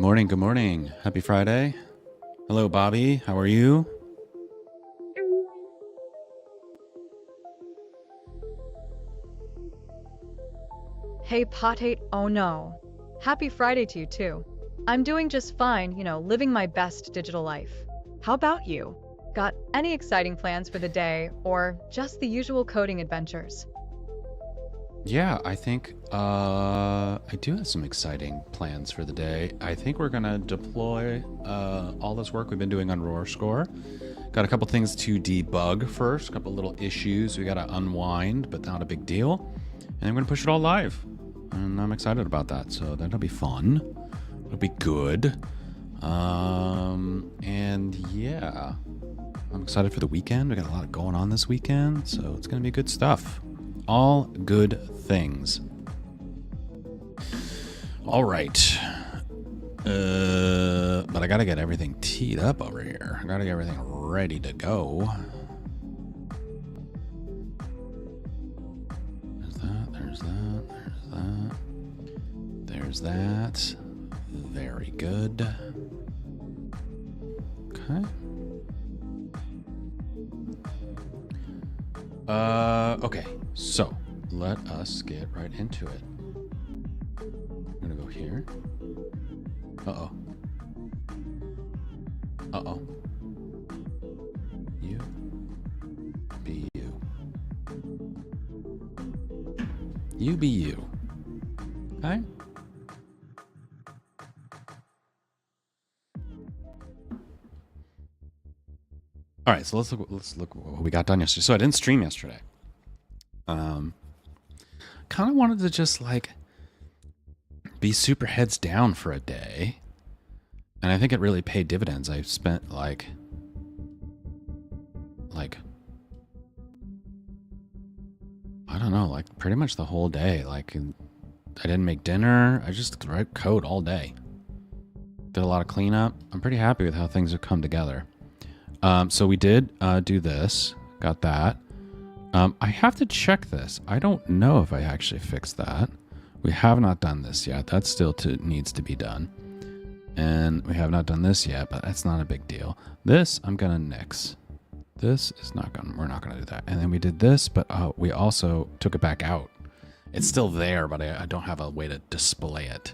morning. Good morning. Happy Friday. Hello, Bobby. How are you? Hey, Potate, oh no. Happy Friday to you too. I'm doing just fine, living my best digital life. How about you? Got any exciting plans for the day or just the usual coding adventures? Yeah, I think I do have some exciting plans for the day. I think we're gonna deploy all this work we've been doing on Roar Score. Got a couple things to debug first, a couple little issues we gotta unwind, but not a big deal. And I'm gonna push it all live. And I'm excited about that, so that'll be fun. It'll be good. And yeah, I'm excited for the weekend. We got a lot going on this weekend, so it's gonna be good stuff. All good things. All right. But I gotta get everything teed up over here. I gotta get everything ready to go. There's that, there's that, there's that. There's that. Very good. Okay. Okay, so let us get right into it. I'm gonna go here. Uh-oh. Uh-oh. You be you. You be you. Okay? All right, so let's look what we got done yesterday. So I didn't stream yesterday. Kind of wanted to just like be super heads down for a day. And I think it really paid dividends. I spent like I don't know, like pretty much the whole day. Like I didn't make dinner. I just wrote code all day. Did a lot of cleanup. I'm pretty happy with how things have come together. So we did do this. Got that. I have to check this. I don't know if I actually fixed that. We have not done this yet. That still needs to be done. And we have not done this yet, but that's not a big deal. This I'm gonna nix. This is not gonna, we're not gonna do that. And then we did this, but we also took it back out. It's still there, but I don't have a way to display it.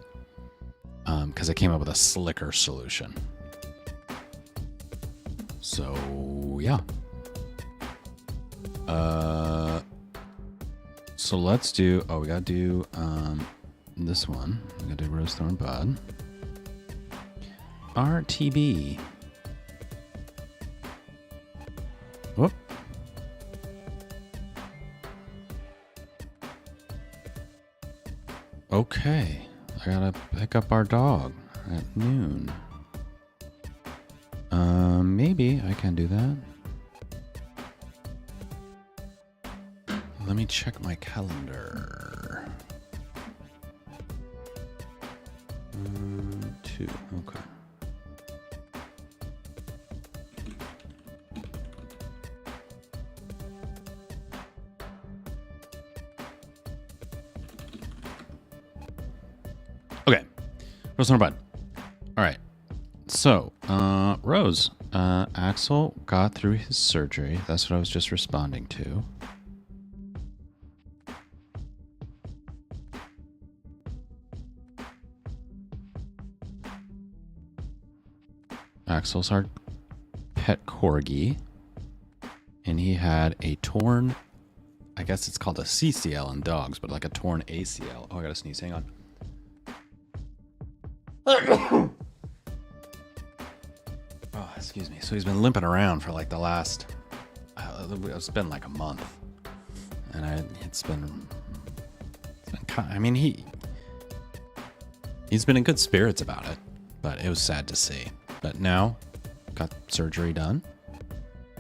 Because I came up with a slicker solution. So yeah. So let's do, we gotta do this one. We gotta do Rose Thorn Bud. RTB. Whoop. Okay. I gotta pick up our dog at noon. Maybe I can do that. Let me check my calendar. 2, okay. Okay, Rose on bud. All right. So, Rose, Axel got through his surgery. That's what I was just responding to. Axel's our pet corgi, and he had a torn, I guess it's called a CCL in dogs, but like a torn ACL. Oh, I gotta sneeze. Hang on. Oh, excuse me. So he's been limping around for like the last, it's been like a month, and it's been I mean, he's been in good spirits about it, but it was sad to see. But now, got surgery done,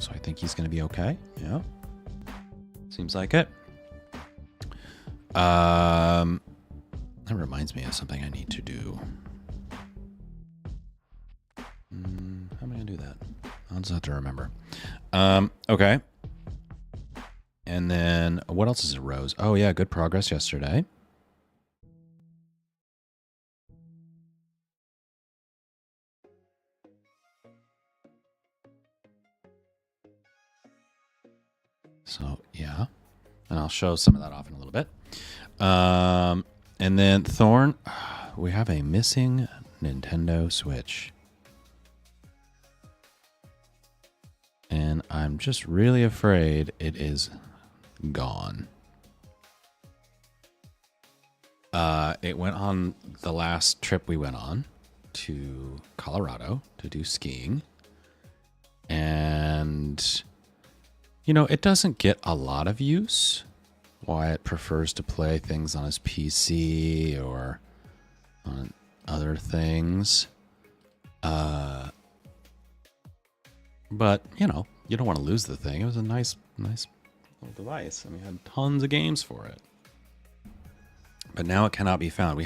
so I think he's going to be okay. Yeah, seems like it. That reminds me of something I need to do. How am I going to do that? I'll just have to remember. Okay. And then, what else is it, Rose? Oh, yeah, good progress yesterday. So, yeah. And I'll show some of that off in a little bit. And then Thorn, we have a missing Nintendo Switch. And I'm just really afraid it is gone. It went on the last trip we went on to Colorado to do skiing. And, you know, it doesn't get a lot of use. Wyatt prefers to play things on his PC or on other things. But, you know, you don't want to lose the thing. It was a nice little device. I mean, it had tons of games for it. But now it cannot be found. We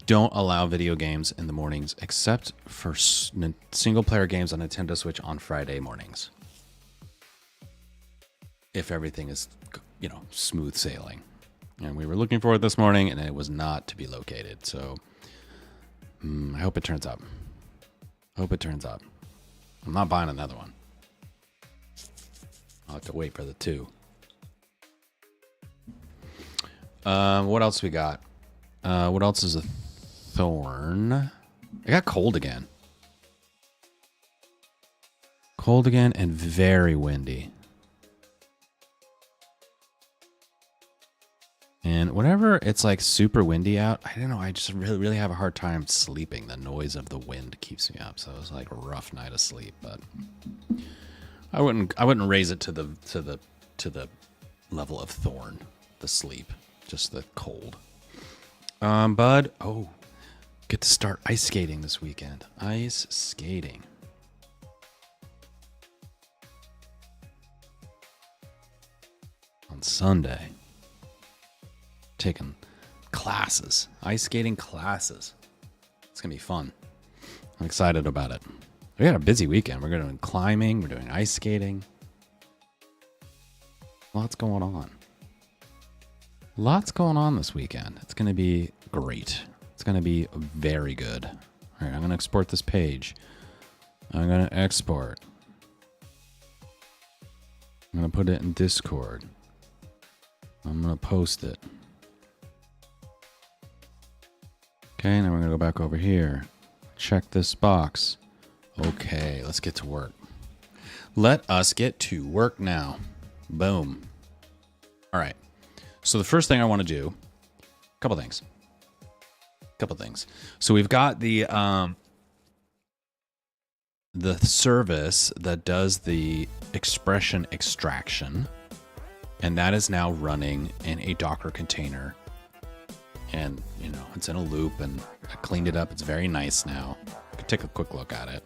don't allow video games in the mornings except for single-player games on Nintendo Switch on Friday mornings. If everything is, you know, smooth sailing. And we were looking for it this morning, and it was not to be located. So I hope it turns up. I'm not buying another one. I'll have to wait for the 2. What else we got? What else is a thorn? It got cold again. Cold again and very windy. And whenever it's like super windy out, I don't know, I just really have a hard time sleeping. The noise of the wind keeps me up. So it was like a rough night of sleep, but I wouldn't raise it to the level of thorn, the sleep, just the cold. Bud, get to start ice skating this weekend. Ice skating. On Sunday. Taking classes, ice skating classes. It's gonna be fun. I'm excited about it. We got a busy weekend. We're doing climbing, we're doing ice skating. Lots going on. Lots going on this weekend. It's gonna be great. It's gonna be very good. All right, I'm gonna export this page. I'm gonna export. I'm gonna put it in Discord. I'm gonna post it. Okay, now we're going to go back over here. Check this box. Okay, let's get to work. Let us get to work now. Boom. All right. So the first thing I want to do, couple things. So we've got the service that does the expression extraction, and that is now running in a Docker container. And, you know, it's in a loop, and I cleaned it up. It's very nice now. You can take a quick look at it.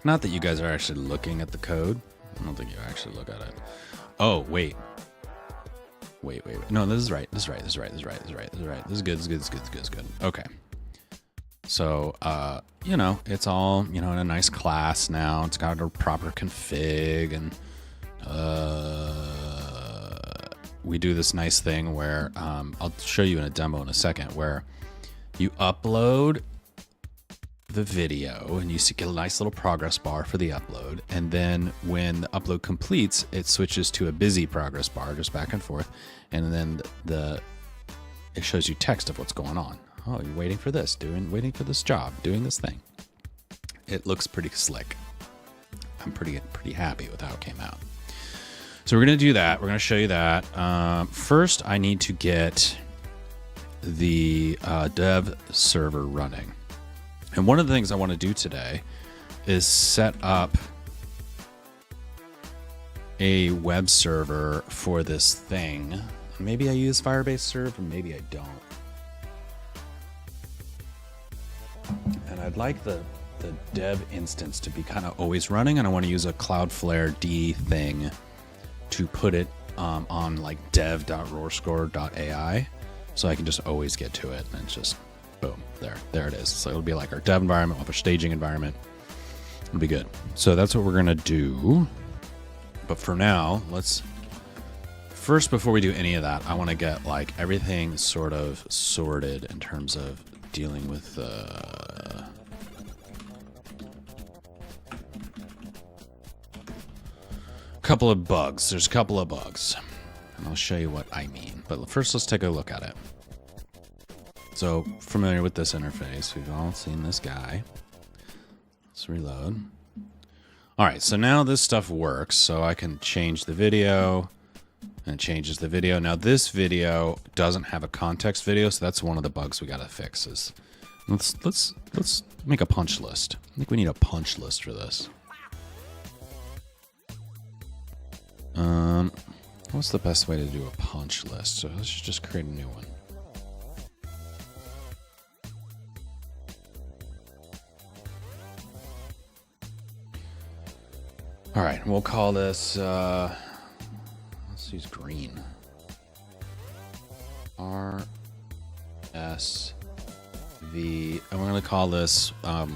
Not that you guys are actually looking at the code. I don't think you actually look at it. Oh, wait. No, this is right. This is good. Okay. So, you know, it's all, you know, in a nice class now. It's got a proper config, and, we do this nice thing where I'll show you in a demo in a second, where you upload the video and you get a nice little progress bar for the upload. And then when the upload completes, it switches to a busy progress bar, just back and forth. And then it shows you text of what's going on. Oh, you're waiting for this, waiting for this job, doing this thing. It looks pretty slick. I'm pretty happy with how it came out. So we're going to do that. We're going to show you that. First, I need to get the dev server running. And one of the things I want to do today is set up a web server for this thing. Maybe I use Firebase Serve, or maybe I don't. And I'd like the dev instance to be kind of always running, and I want to use a Cloudflare D thing to put it on like dev.roarscore.ai, so I can just always get to it, and it's just boom, there it is. So it'll be like our dev environment, we'll have our staging environment. It'll be good. So that's what we're gonna do. But for now, first, before we do any of that, I want to get like everything sort of sorted in terms of dealing with couple of bugs. There's a couple of bugs. And I'll show you what I mean. But first, let's take a look at it. So, familiar with this interface. We've all seen this guy. Let's reload. All right, so now this stuff works. So I can change the video, and it changes the video. Now this video doesn't have a context video, so that's one of the bugs we gotta fix. Is let's make a punch list. I think we need a punch list for this. What's the best way to do a punch list? So let's just create a new one. All right, we'll call this, let's use green. RSV, and we're gonna call this, I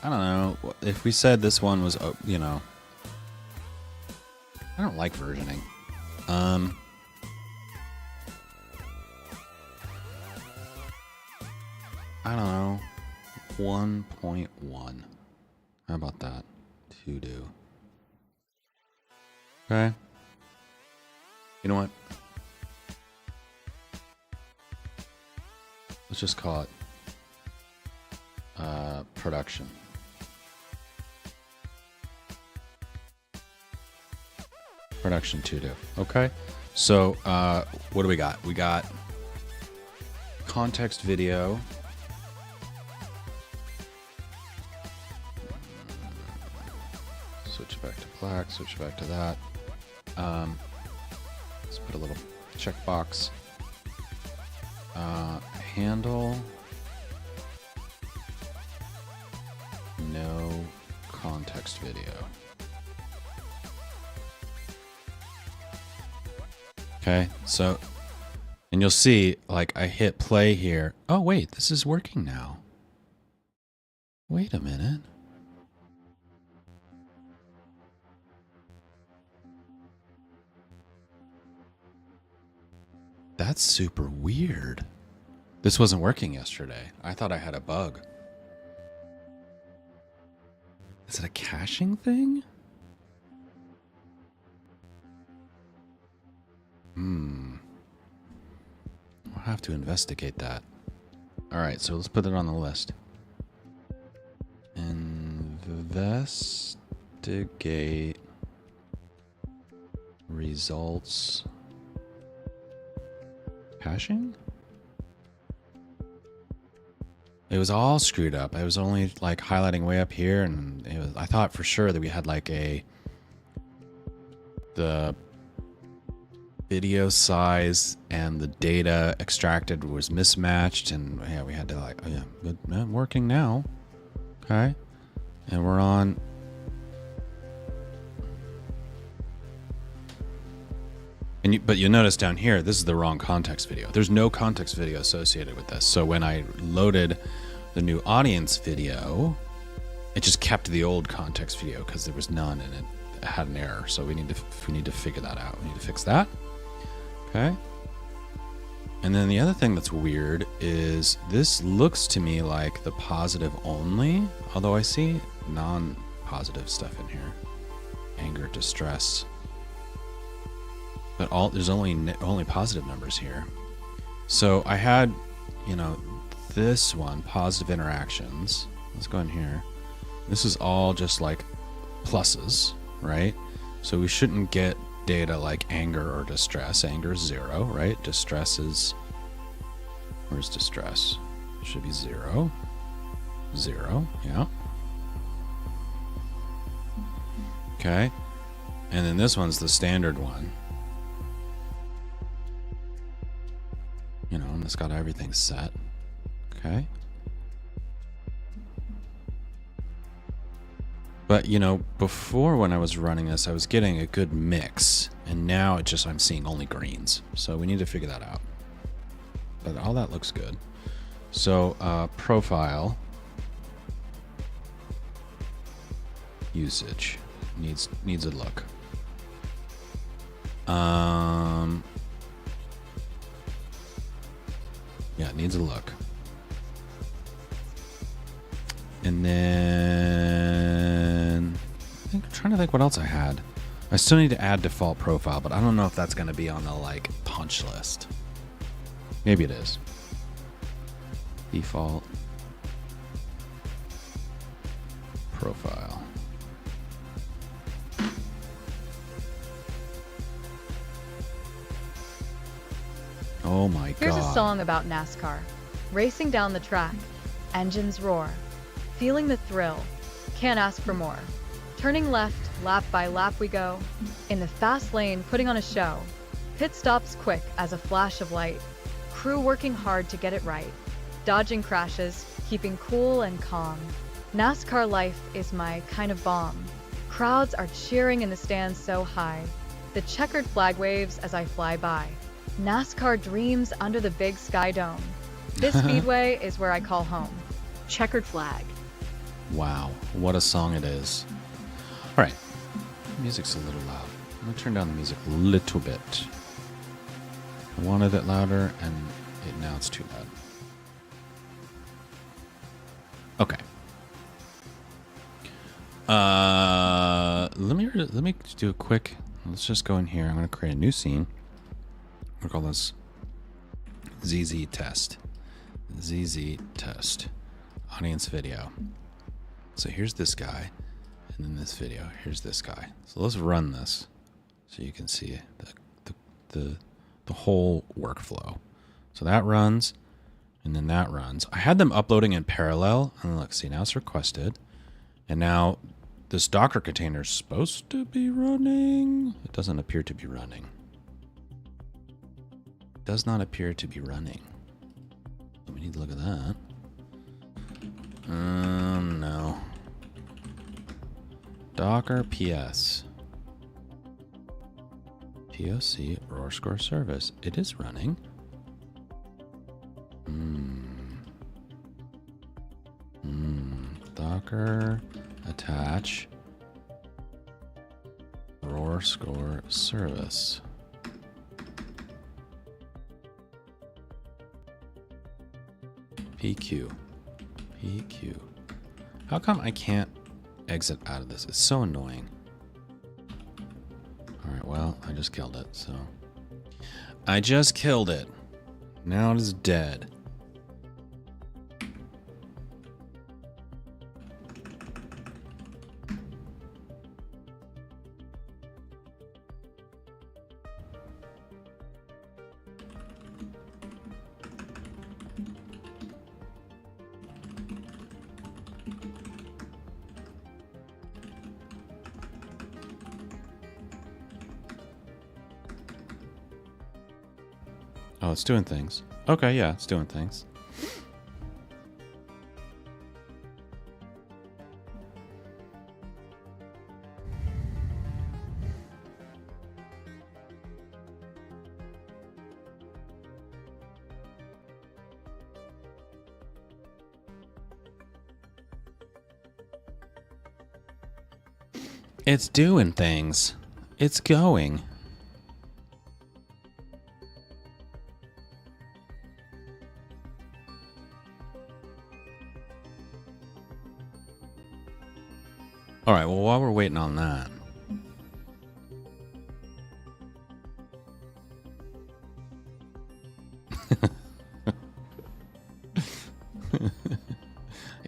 don't know, if we said this one was, you know, I don't like versioning. I don't know, 1.1. How about that? To do. Okay. You know what? Let's just call it production. Production to do. Okay. So what do we got? We got context video. Switch it back to black, switch it back to that. Let's put a little checkbox. Handle. No context video. Okay, so, and you'll see, like, I hit play here. Oh, wait, this is working now. Wait a minute. That's super weird. This wasn't working yesterday. I thought I had a bug. Is it a caching thing? We'll have to investigate that. Alright, so let's put it on the list. Investigate results. Caching? It was all screwed up. I was only like highlighting way up here, and it was, I thought for sure that we had like the video size and the data extracted was mismatched, and yeah, we had to like, oh yeah, good, working now. Okay, and we're on. But you notice down here, this is the wrong context video. There's no context video associated with this. So when I loaded the new audience video, it just kept the old context video because there was none and it had an error. So we need to figure that out. We need to fix that. Okay. And then the other thing that's weird is this looks to me like the positive only, although I see non-positive stuff in here. Anger, distress. But there's only positive numbers here. So I had, you know, this one, positive interactions. Let's go in here. This is all just like pluses, right? So we shouldn't get data like anger or distress. Anger is 0, right? Distress is, where's distress? It should be 0. 0, yeah. Okay. And then this one's the standard one. You know, and it's got everything set. Okay. But, you know, before when I was running this, I was getting a good mix. And now I'm seeing only greens. So we need to figure that out. But all that looks good. So, profile. Usage. Needs a look. Yeah, it needs a look. And then I'm trying to think what else I had. I still need to add default profile, but I don't know if that's going to be on the like punch list. Maybe it is. Default profile. Oh my God. Here's a song about NASCAR. Racing down the track, engines roar. Feeling the thrill, can't ask for more. Turning left, lap by lap we go. In the fast lane, putting on a show. Pit stops quick as a flash of light. Crew working hard to get it right. Dodging crashes, keeping cool and calm. NASCAR life is my kind of bomb. Crowds are cheering in the stands so high. The checkered flag waves as I fly by. NASCAR dreams under the big sky dome. This speedway is where I call home. Checkered flag. Wow, what a song it is. All right, music's a little loud. I'm gonna turn down the music a little bit. I wanted it louder, and now it's too loud. Okay. Let me do a quick. Let's just go in here. I'm gonna create a new scene. We'll call this ZZ test. ZZ test. Audience video. So here's this guy, and then this video. Here's this guy. So let's run this, so you can see the whole workflow. So that runs, and then that runs. I had them uploading in parallel, and look, see now it's requested, and now this Docker container is supposed to be running. It doesn't appear to be running. Does not appear to be running. So we need to look at that. No. Docker PS. POC roar score service. It is running. Docker attach roar score service. PQ. How come I can't exit out of this? It's so annoying. Alright, well, I just killed it, so. I just killed it. Now it is dead. Oh, it's doing things. Okay, yeah, it's doing things. It's doing things. It's going. All right, well, while we're waiting on that.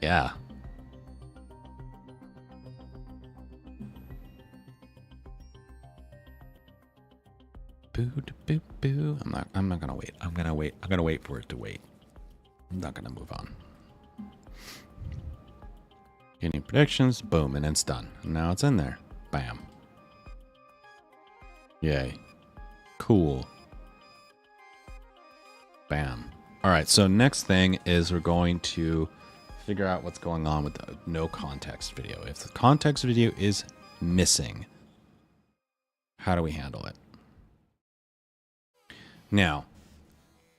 Yeah. Boo, boo, boo. I'm not gonna wait. I'm gonna wait for it to wait. I'm not gonna move on. Getting predictions, boom, and it's done. Now it's in there. Bam. Yay. Cool. Bam. All right, so next thing is we're going to figure out what's going on with the no context video. If the context video is missing, how do we handle it? Now,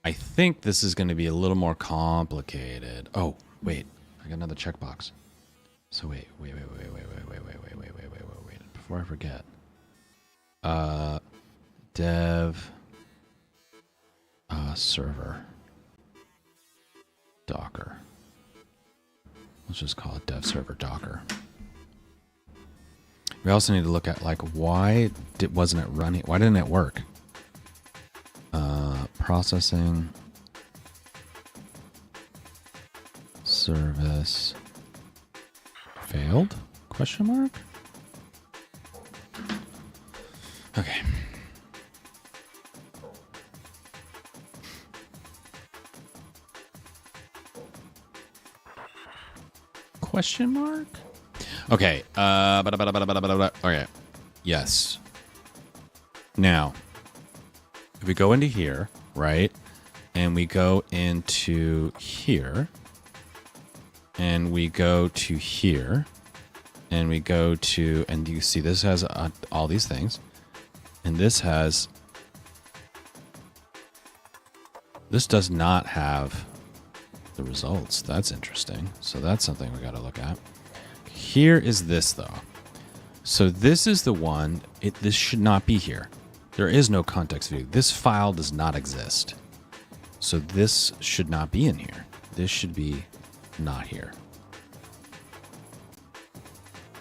I think this is going to be a little more complicated. Oh, wait. I got another checkbox. So wait. Before I forget. Dev server Docker. Let's just call it dev server Docker. We also need to look at like wasn't it running? Why didn't it work? Processing service failed? Question mark? Okay. Question mark? Okay. Okay. Yes. Now, if we go into here, right? And we go into here. And we go to here. And we go to, and you see this has all these things. And this does not have the results. That's interesting. So that's something we got to look at. Here is this though. So this is the one, this should not be here. There is no context video. This file does not exist. So this should not be in here. This should be not here.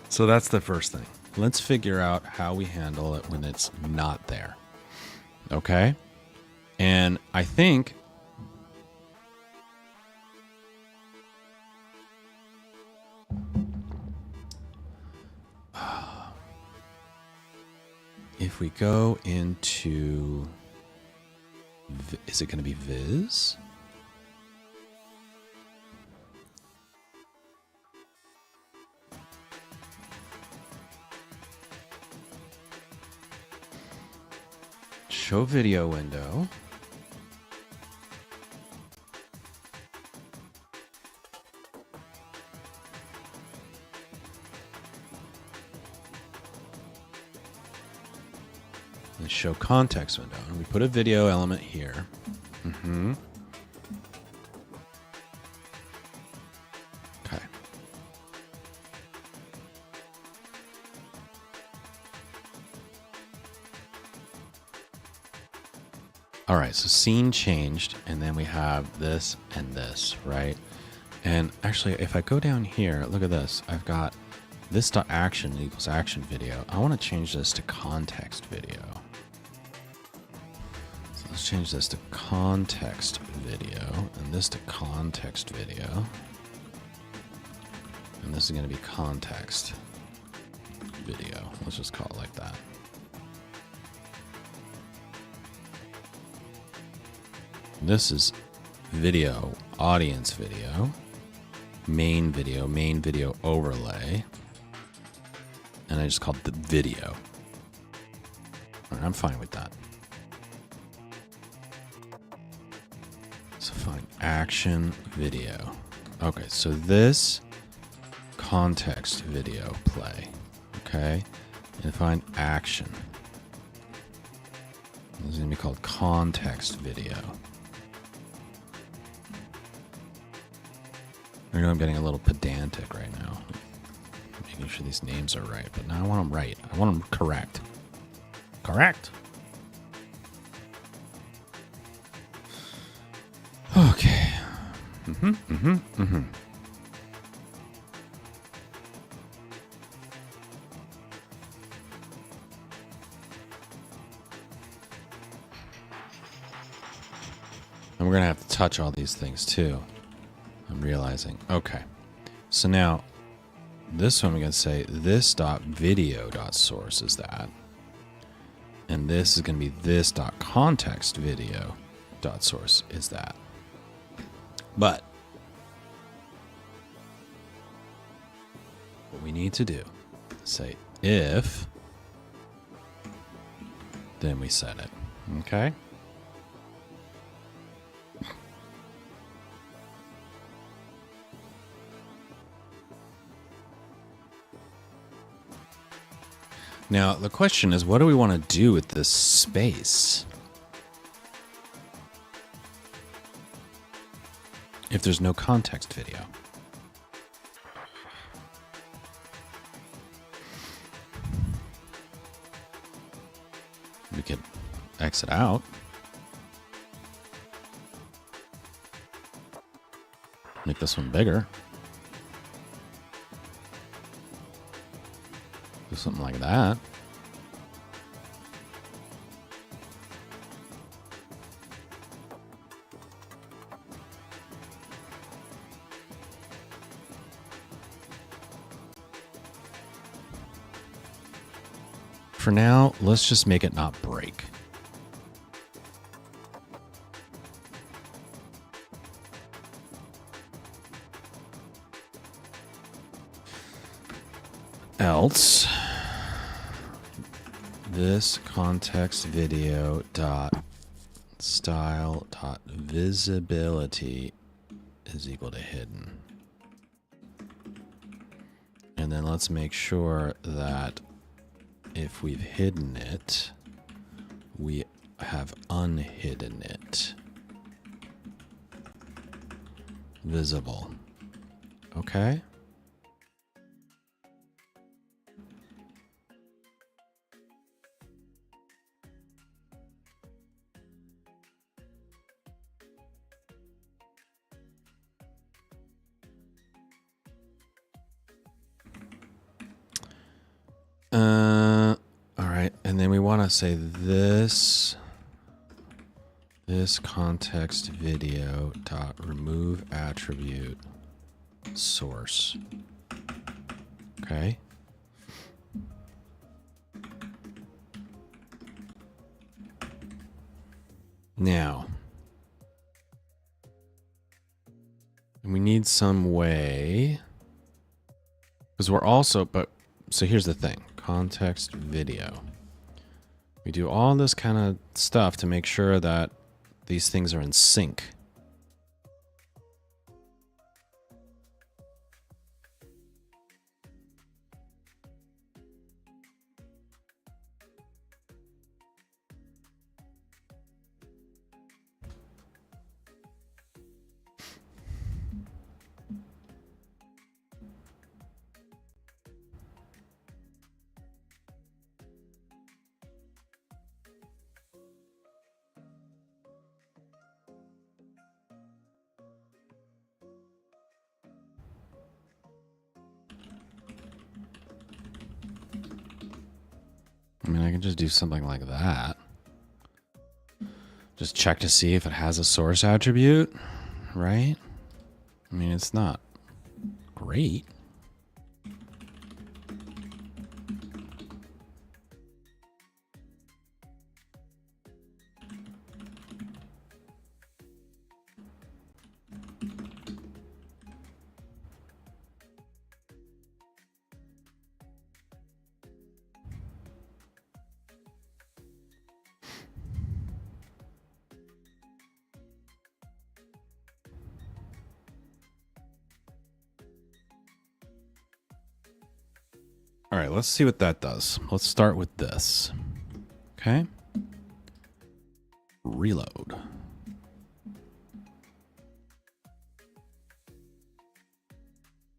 So that's the first thing. Let's figure out how we handle it when it's not there. Okay? And I think if we go into, is it going to be Viz? Show video window. And show context window. And we put a video element here. Okay. All right, so scene changed, and then we have this and this, right? And actually, if I go down here, look at this. I've got this dot action equals action video. I want to change this to context video. So let's change this to context video, and this to context video. And this is going to be context video. Let's just call it like that. This is video, audience video, main video overlay. And I just called the video. All right, I'm fine with that. So fine, action video. Okay, so this context video play. Okay, and find action. This is gonna be called context video. I know I'm getting a little pedantic right now, making sure these names are right, but now I want them right. I want them correct. Correct. Okay. And we're going to have to touch all these things too. I'm realizing. Okay. So now this one we're going to say this dot video dot source is that. And this is going to be this dot context video dot source is that. But what we need to do is say if, then we set it. Okay. Now, the question is, what do we want to do with this space? If there's no context video. We could exit out. Make this one bigger. Do something like that. For now, let's just make it not break. Else, this context video dot style dot visibility is equal to hidden. And then let's make sure that if we've hidden it, we have unhidden it. Visible. Okay. All right, and then we want to say this context video dot remove attribute source. Okay. Now, we need some way, because we're also, so here's the thing. Context video. We do all this kind of stuff to make sure that these things are in sync. I mean, I can just do something like that. Just check to see if it has a source attribute, right? I mean, it's not great. All right, let's see what that does. Let's start with this. Okay. Reload.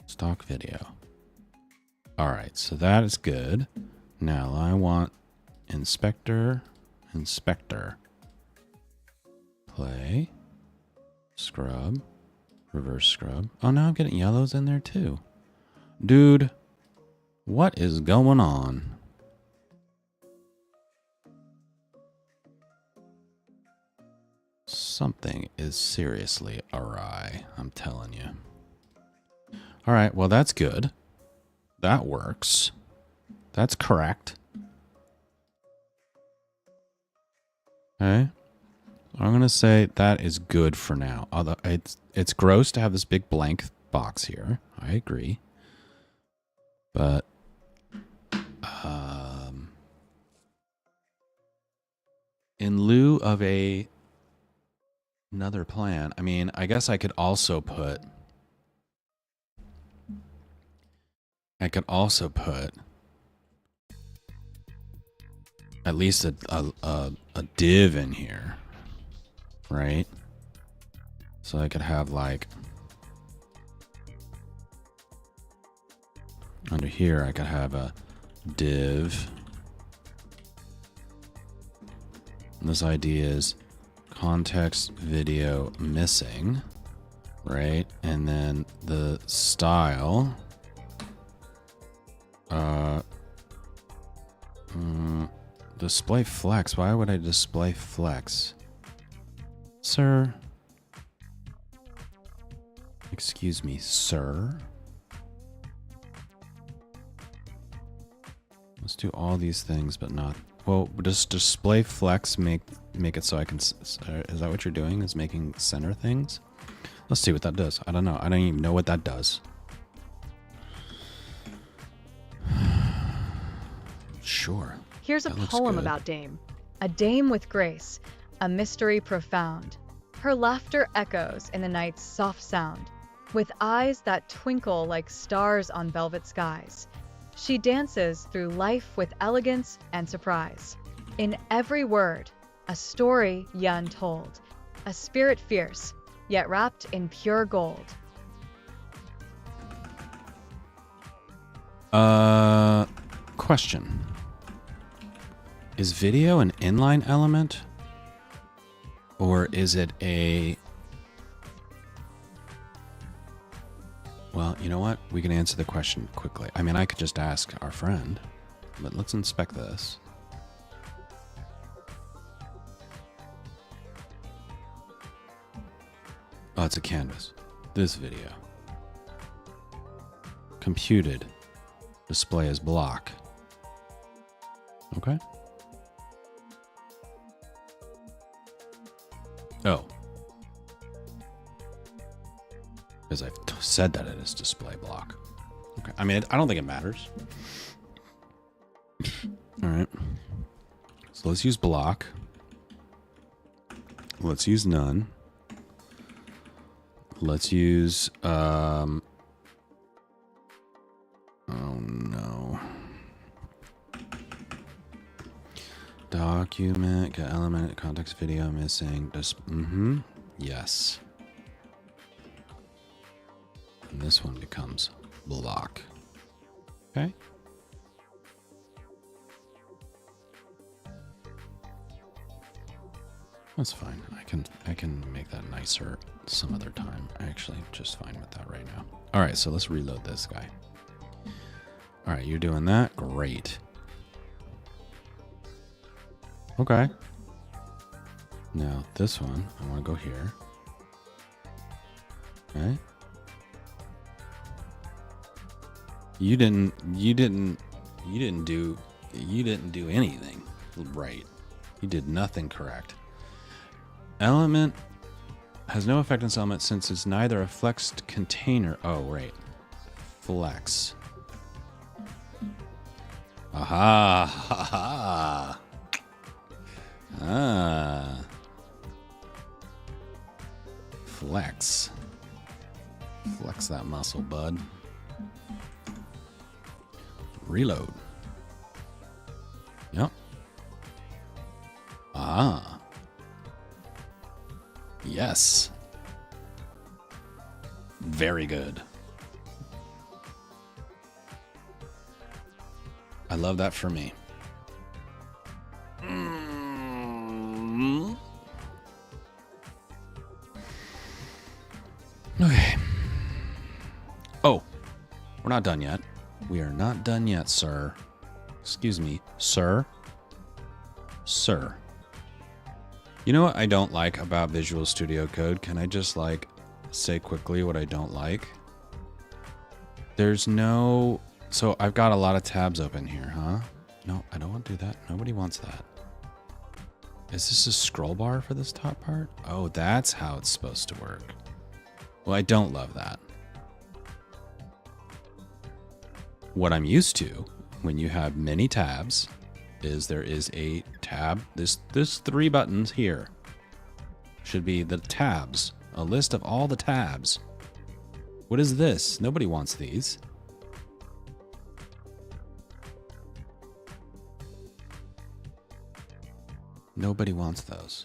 Stock video. All right, so that is good. Now I want inspector, play, scrub, reverse scrub. Oh, now I'm getting yellows in there too. Dude. What is going on? Something is seriously awry, I'm telling you. All right, well, that's good. That works. That's correct. Okay. I'm going to say that is good for now. Although it's gross to have this big blank box here. I agree. But in lieu of another plan, I mean, I guess I could also put at least a div in here, right? So I could have like under here I could have a div. And this idea is context video missing, right? And then the style Display flex. Why would I display flex? Sir? Excuse me, sir? Let's do all these things, but not... Well, does display flex make it so I can... Is that what you're doing? Is making center things? Let's see what that does. I don't know. I don't even know what that does. Sure. Here's a poem about Dame. A dame with grace, a mystery profound. Her laughter echoes in the night's soft sound, with eyes that twinkle like stars on velvet skies. She dances through life with elegance and surprise. In every word, a story yet untold, a spirit fierce, yet wrapped in pure gold. Question. Is video an inline element? Or is it a... Well, you know what? We can answer the question quickly. I mean, I could just ask our friend, but let's inspect this. Oh, it's a canvas. This video. Computed. Display as block. Okay. Oh. Because I've said that it is display block. Okay. I mean, I don't think it matters. All right. So let's use block. Let's use none. Let's use, oh no. Document, get element, context video missing. Just, yes. And this one becomes block. Okay. That's fine. I can make that nicer some other time. Actually, just fine with that right now. All right, so let's reload this guy. All right, you're doing that? Great. Okay. Now this one, I want to go here. Okay. You didn't do anything right. You did nothing correct. Element has no effect on this element since it's neither a flexed container. Oh, right. Flex. Aha. Ha ha. Ah. Flex. Flex that muscle, bud. Reload. Yep. Ah. Yes. Very good. I love that for me. Okay. Oh, we're not done yet. We are not done yet, sir. Excuse me, sir. Sir. You know what I don't like about Visual Studio Code? Can I just like say quickly what I don't like? There's no... So I've got a lot of tabs open here, huh? No, I don't want to do that. Nobody wants that. Is this a scroll bar for this top part? Oh, that's how it's supposed to work. Well, I don't love that. What I'm used to when you have many tabs is there is a tab. This 3 buttons here should be the tabs, a list of all the tabs. What is this? Nobody wants these. Nobody wants those.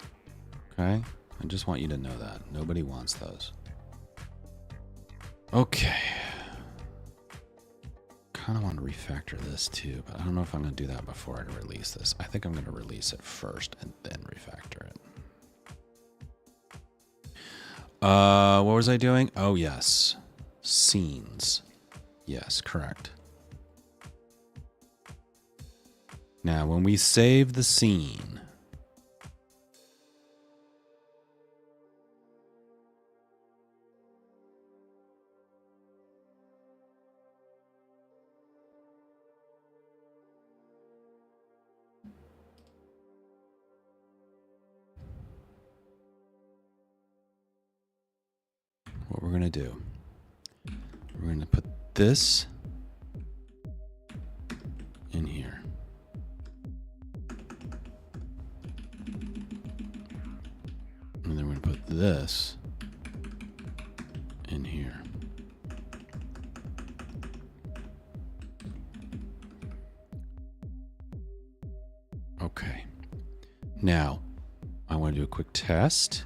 Okay? I just want you to know that. Nobody wants those. Okay. Kind of want to refactor this too, but I don't know if I'm going to do that before I release this. I think I'm going to release it first and then refactor it. What was I doing? Oh, yes. Scenes. Yes, correct. Now, when we save the scene, what we're going to do, we're going to put this in here. And then we're going to put this in here. Okay. Now, I want to do a quick test.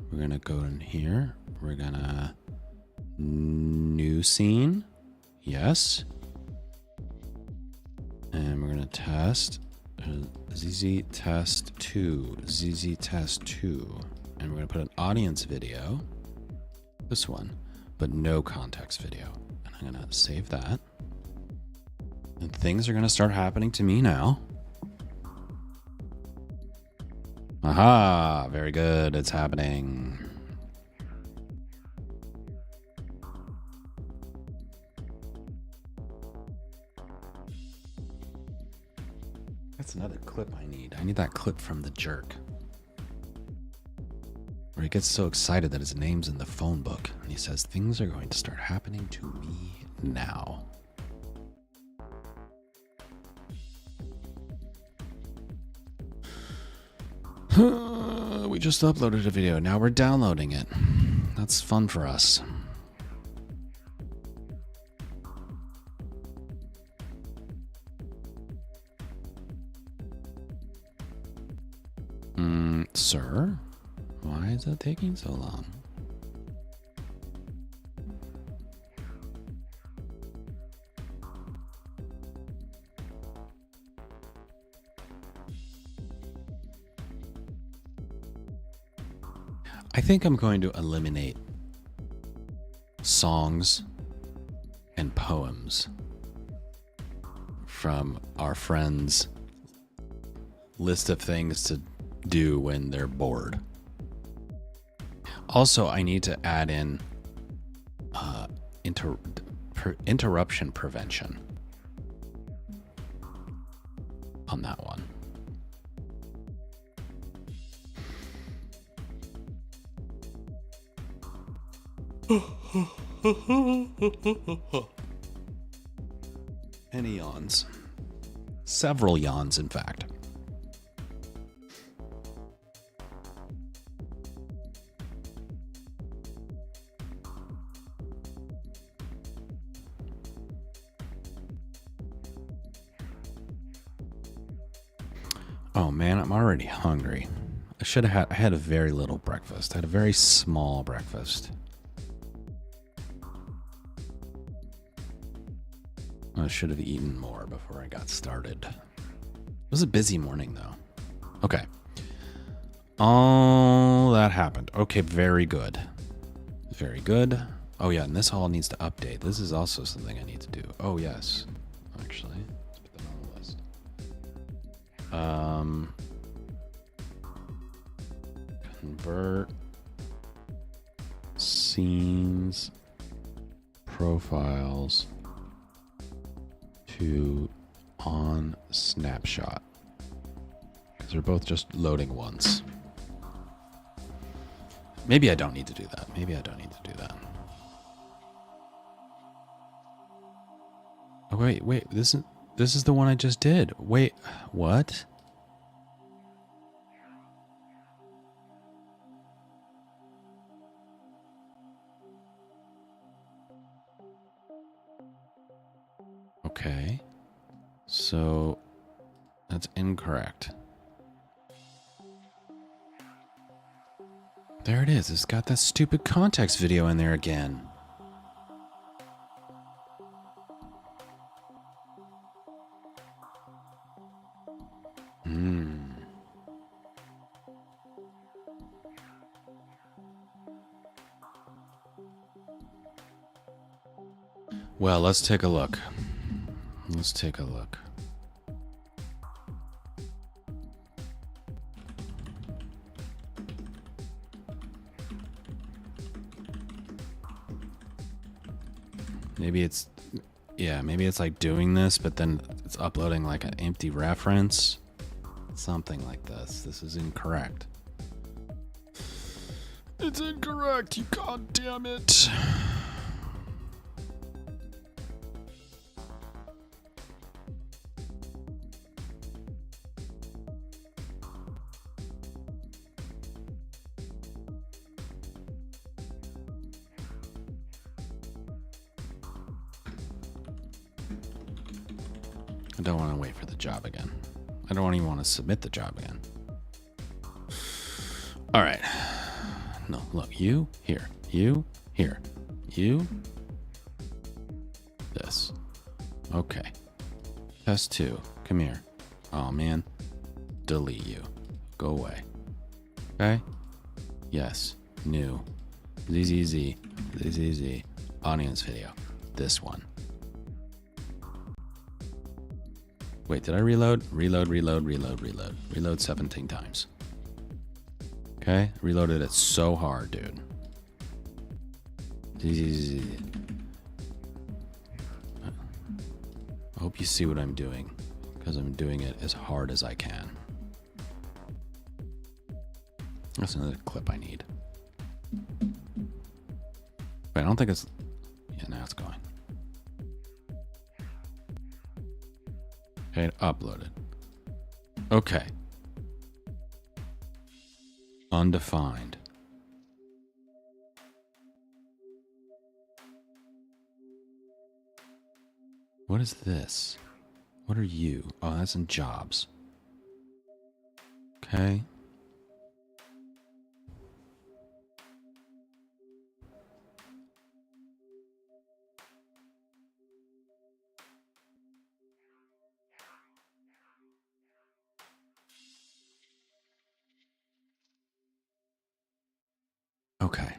We're going to go in here. We're going to new scene. Yes. And we're going to test ZZ test 2, ZZ test 2. And we're going to put an audience video, this one, but no context video. And I'm going to save that. And things are going to start happening to me now. Aha, very good. It's happening. That's another clip I need. I need that clip from The Jerk, where he gets so excited that his name's in the phone book and he says, things are going to start happening to me now. We just uploaded a video. Now we're downloading it. That's fun for us. Sir? Why is that taking so long? I think I'm going to eliminate songs and poems from our friends' list of things to do when they're bored. Also, I need to add in interruption prevention on that one. Any yawns? Several yawns, in fact. Oh man, I'm already hungry. I had a very little breakfast. I had a very small breakfast. I should have eaten more before I got started. It was a busy morning though. Okay. All that happened. Okay, very good. Very good. Oh yeah, and this all needs to update. This is also something I need to do. Oh yes. Actually, let's put that on the list. Convert scenes profiles to on snapshot, because they're both just loading once. Maybe I don't need to do that. Maybe I don't need to do that. Oh wait, this is the one I just did. Wait, what? Okay. So that's incorrect. There it is. It's got that stupid context video in there again. Well, let's take a look. Let's take a look. Maybe it's, yeah, maybe it's like doing this, but then it's uploading like an empty reference. Something like this. This is incorrect. It's incorrect, you god damn it. I don't want to wait for the job again. I don't even want to submit the job again. All right. No, look, you here, you here, you this. Okay. Test 2. Come here. Oh man. Delete you. Go away. Okay? Yes. New. ZZZ. ZZZ. Audience video. This one. Wait, did I reload? Reload, reload, reload, reload. Reload 17 times. Okay? Reloaded it so hard, dude. I hope you see what I'm doing, because I'm doing it as hard as I can. That's another clip I need. Wait, I don't think it's... Yeah, now it's going. Okay, uploaded. Okay. Undefined. What is this? What are you? Oh, that's in jobs. Okay. Okay.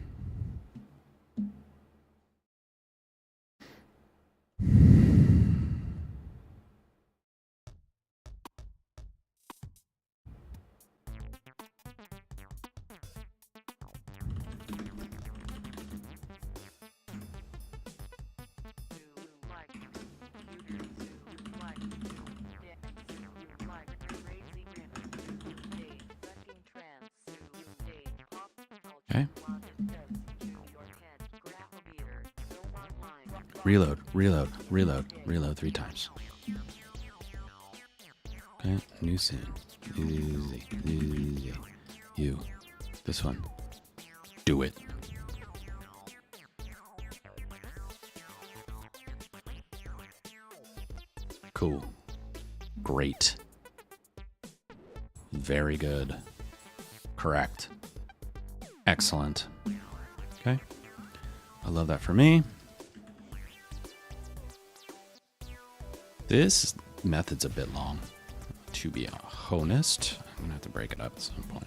Okay. Reload, reload, reload, reload 3 times. Okay, new scene. Easy, easy. You. This one. Do it. Cool. Great. Very good. Correct. Excellent. Okay. I love that for me. This method's a bit long. To be honest, I'm gonna have to break it up at some point.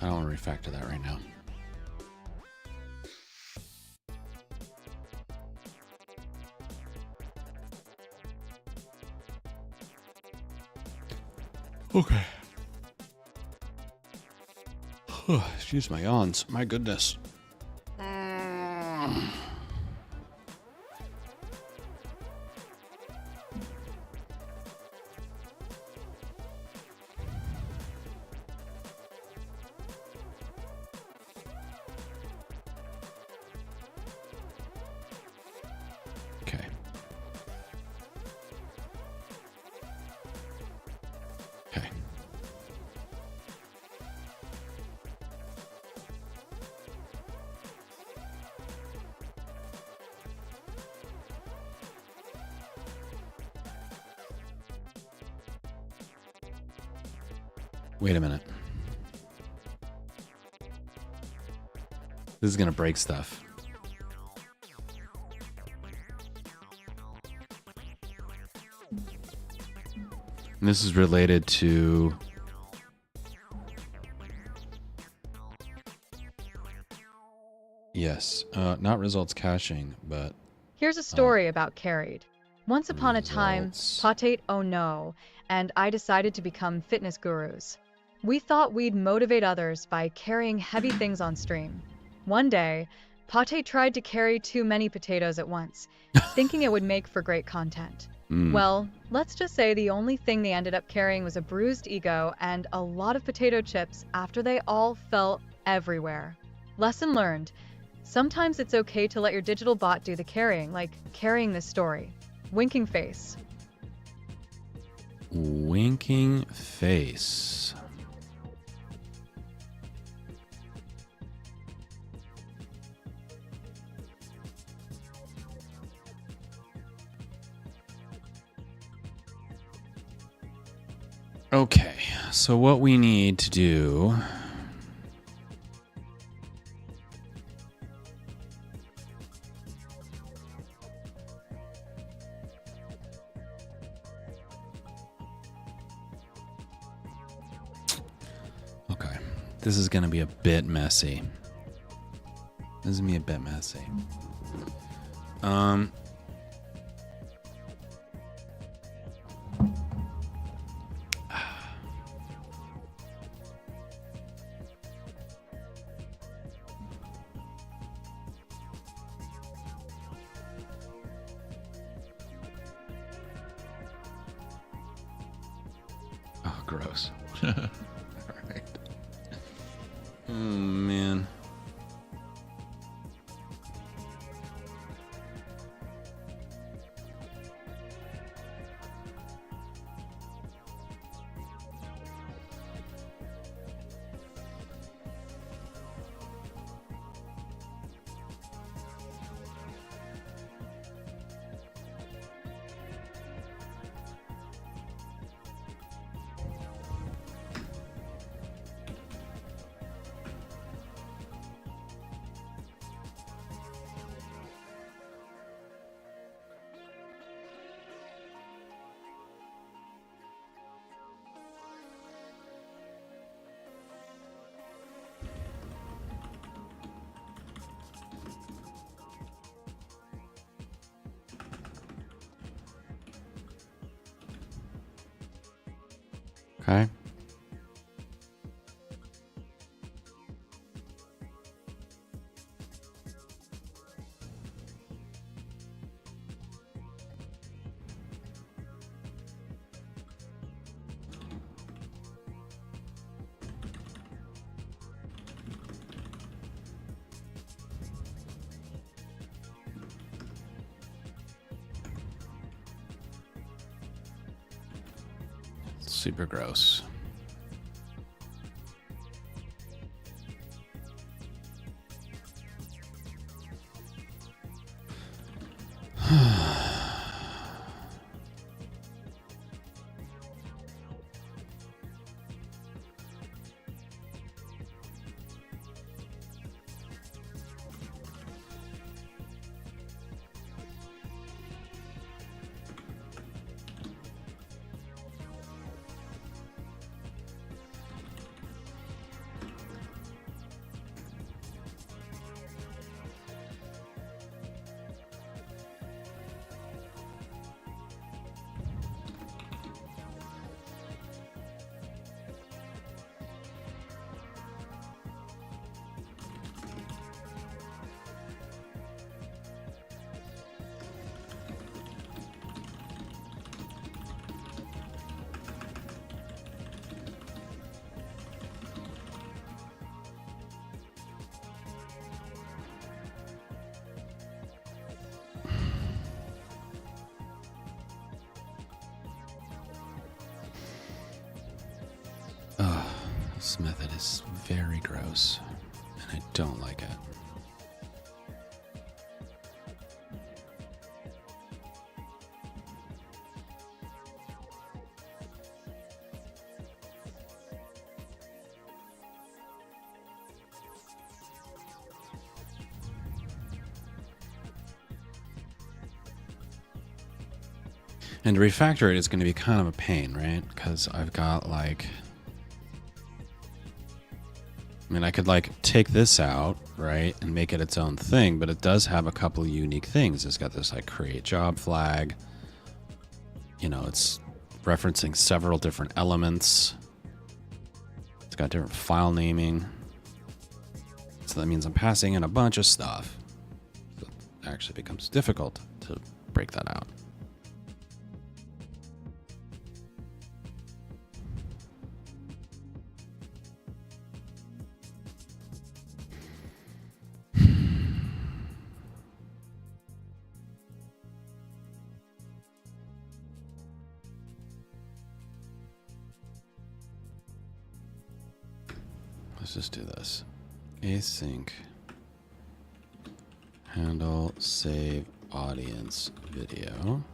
I don't want to refactor that right now. Okay. Excuse my yawns. My goodness. Okay. Okay. Wait a minute. This is gonna break stuff. And this is related to yes, not results caching, but Here's a story about carried. Once upon a time, results. Patate oh no, and I decided to become fitness gurus. We thought we'd motivate others by carrying heavy things on stream. One day, Patate tried to carry too many potatoes at once, thinking it would make for great content. Well, let's just say the only thing they ended up carrying was a bruised ego and a lot of potato chips after they all fell everywhere. Lesson learned. Sometimes it's okay to let your digital bot do the carrying, like carrying this story. Winking face. Winking face. Okay, so what we need to do okay, this is gonna be a bit messy. This is gonna be a bit messy. Oh, gross. All right. Oh, man. Okay. Super gross. This method is very gross, and I don't like it. And to refactor it is going to be kind of a pain, right? Because I've got like... I mean, I could like take this out, right, and make it its own thing, but it does have a couple of unique things. It's got this like create job flag. You know, it's referencing several different elements. It's got different file naming. So that means I'm passing in a bunch of stuff. So it actually becomes difficult to break that out. Let's just do this. Async handle save audience video.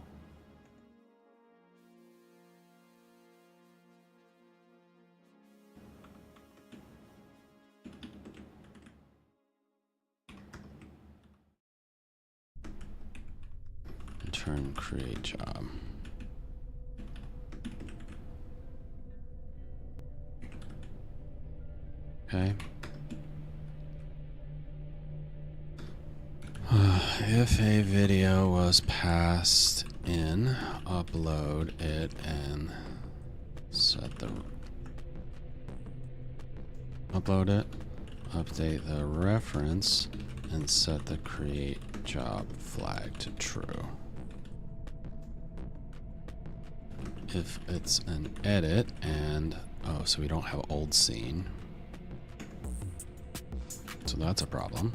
Return create job. Okay. If a video was passed in, upload it and set the... Upload it, update the reference, and set the create job flag to true. If it's an edit and... Oh, so we don't have old scene. So that's a problem.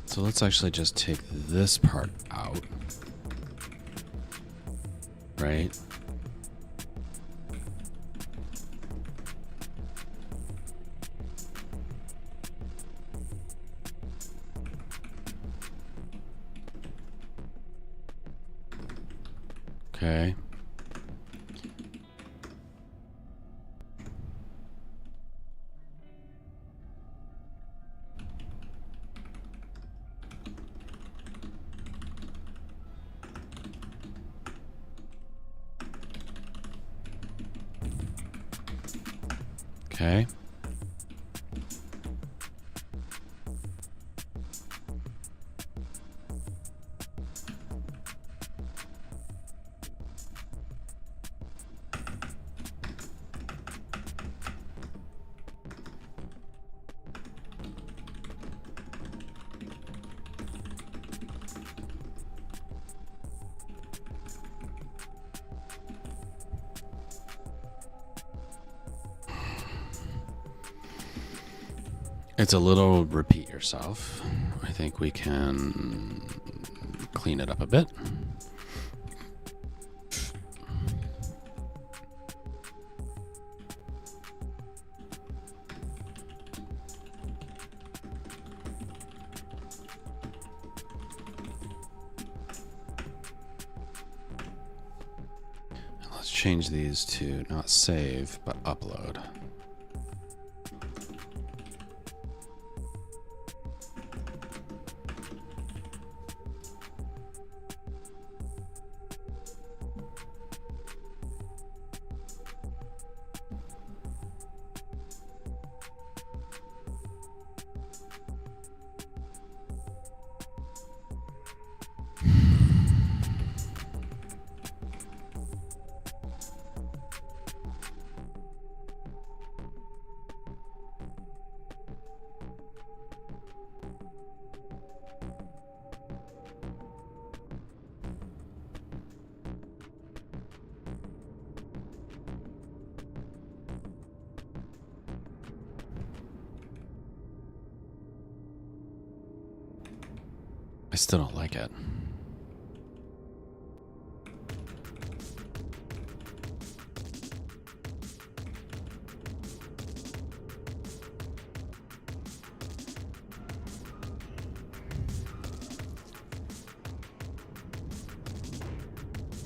So let's actually just take this part out, right? Okay. Okay. It's a little repeat yourself. I think we can clean it up a bit. And let's change these to not save, but upload. I still don't like it.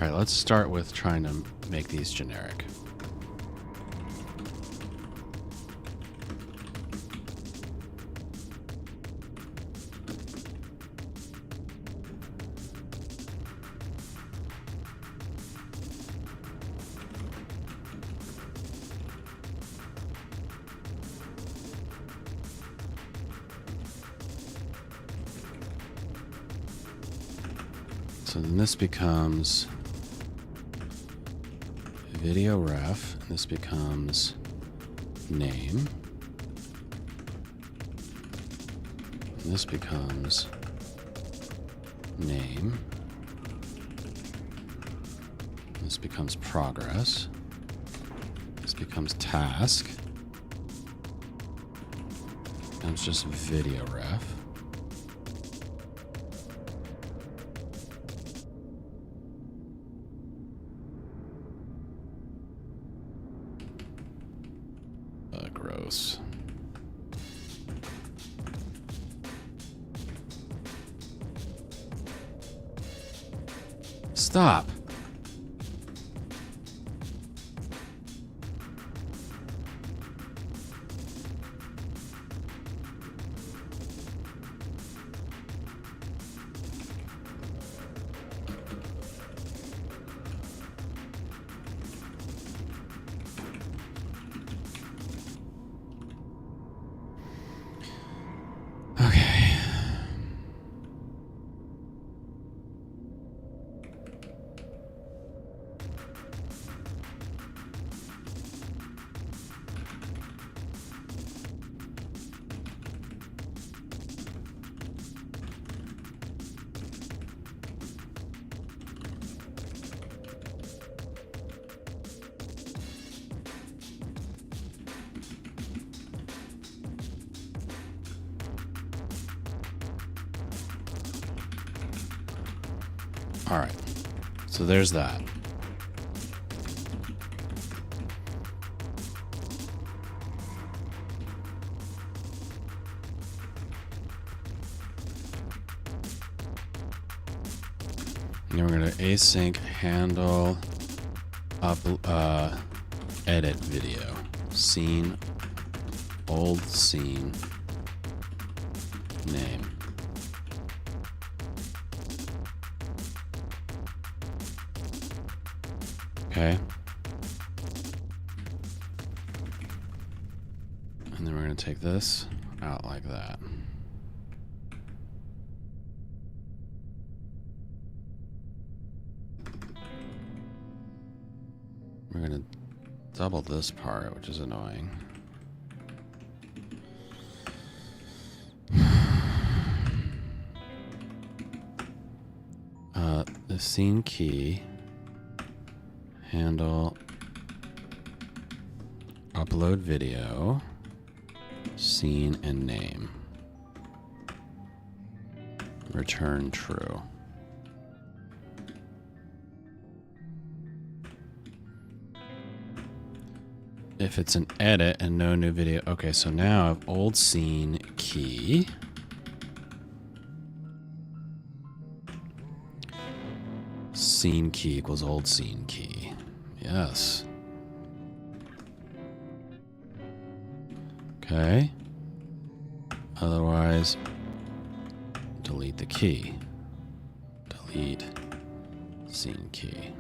All right, let's start with trying to make these generic. So then this becomes video ref, and this becomes name. And this becomes name. This becomes progress. This becomes task. And it's just video ref. Gross. Stop. Okay. All right, so there's that. And then we're gonna async handle up edit video scene old scene name. Okay. And then we're going to take this out like that. We're going to double this part, which is annoying. The scene key handle upload video scene and name return true. If it's an edit and no new video, okay, so now I have old scene key scene key equals old scene key. Yes. Okay. Otherwise, delete the key. Delete scene key.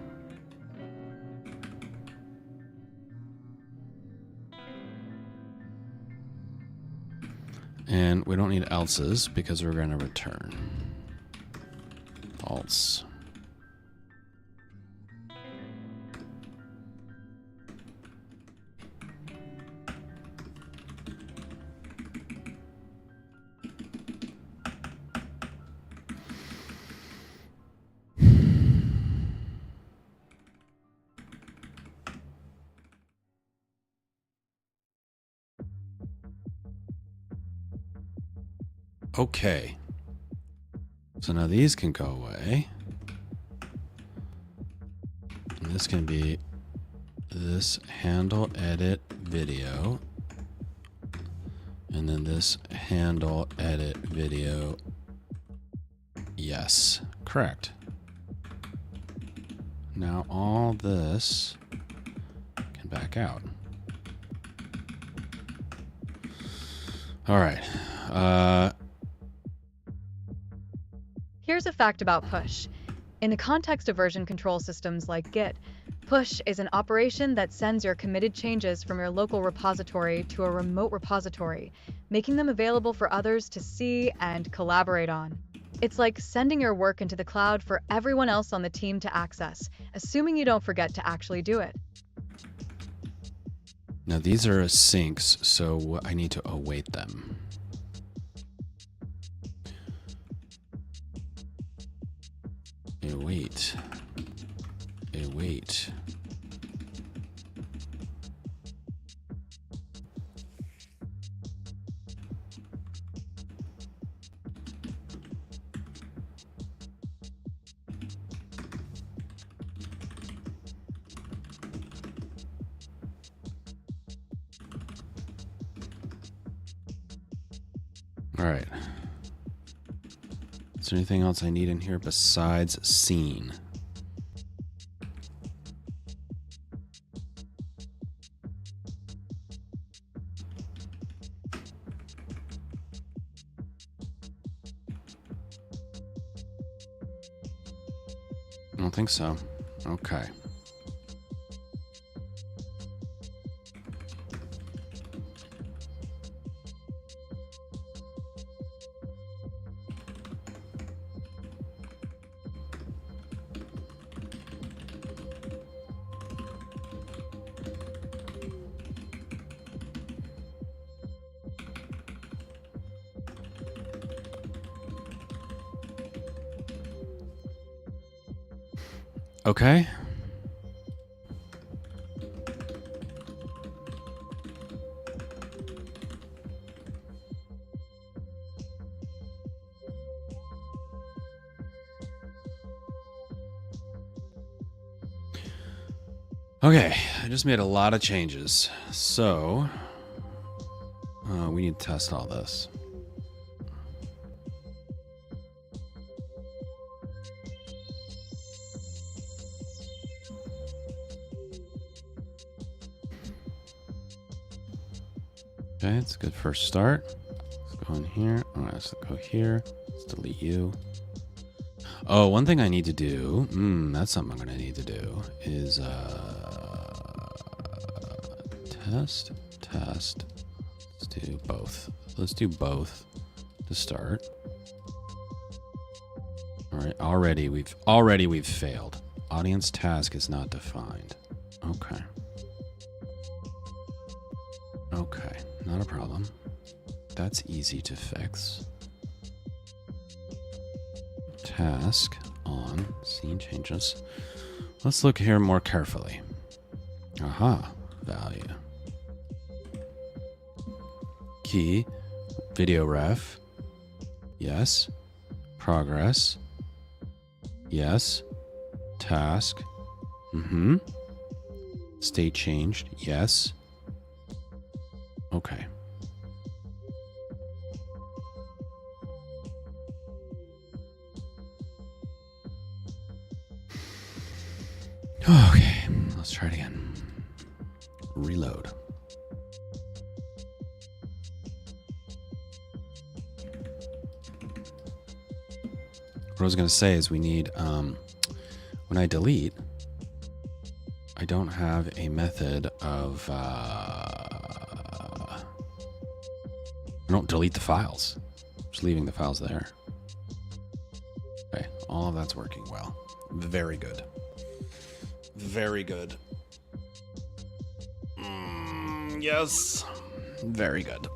And we don't need else's because we're going to return else. Okay. So now these can go away. And this can be this handle edit video. And then this handle edit video. Yes, correct. Now all this can back out. All right. Here's a fact about push. In the context of version control systems like Git, push is an operation that sends your committed changes from your local repository to a remote repository, making them available for others to see and collaborate on. It's like sending your work into the cloud for everyone else on the team to access, assuming you don't forget to actually do it. Now these are asyncs, so I need to await them. Await. Await. All right. Is there anything else I need in here besides scene? I don't think so. Okay. Okay. Okay, I just made a lot of changes. So, we need to test all this. Okay, it's a good first start. Let's go in here. All right, let's go here. Let's delete you. Oh, one thing I need to do, that's something I'm going to need to do, is test. Let's do both. Let's do both to start. All right, already we've failed. Audience task is not defined. Okay. Okay, not a problem. That's easy to fix. Task on scene changes. Let's look here more carefully. Aha, value. Key, video ref. Yes. Progress. Yes. Task. State changed. Yes. Okay. Okay, let's try it again. Reload. What I was going to say is we need, when I delete, I don't have a method of, I don't delete the files. Just leaving the files there. Okay, all of that's working well. Very good. Very good. Yes. Very good.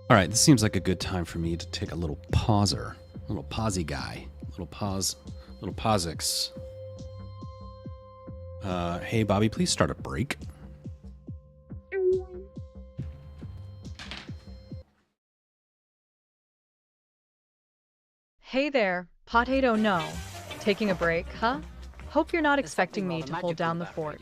All right, this seems like a good time for me to take a little pauser. A little pausey guy. Little pause. Little pausix. Hey, Bobby, please start a break. Hey there, Potato No. Taking a break, huh? Hope you're not expecting me to hold down the fort.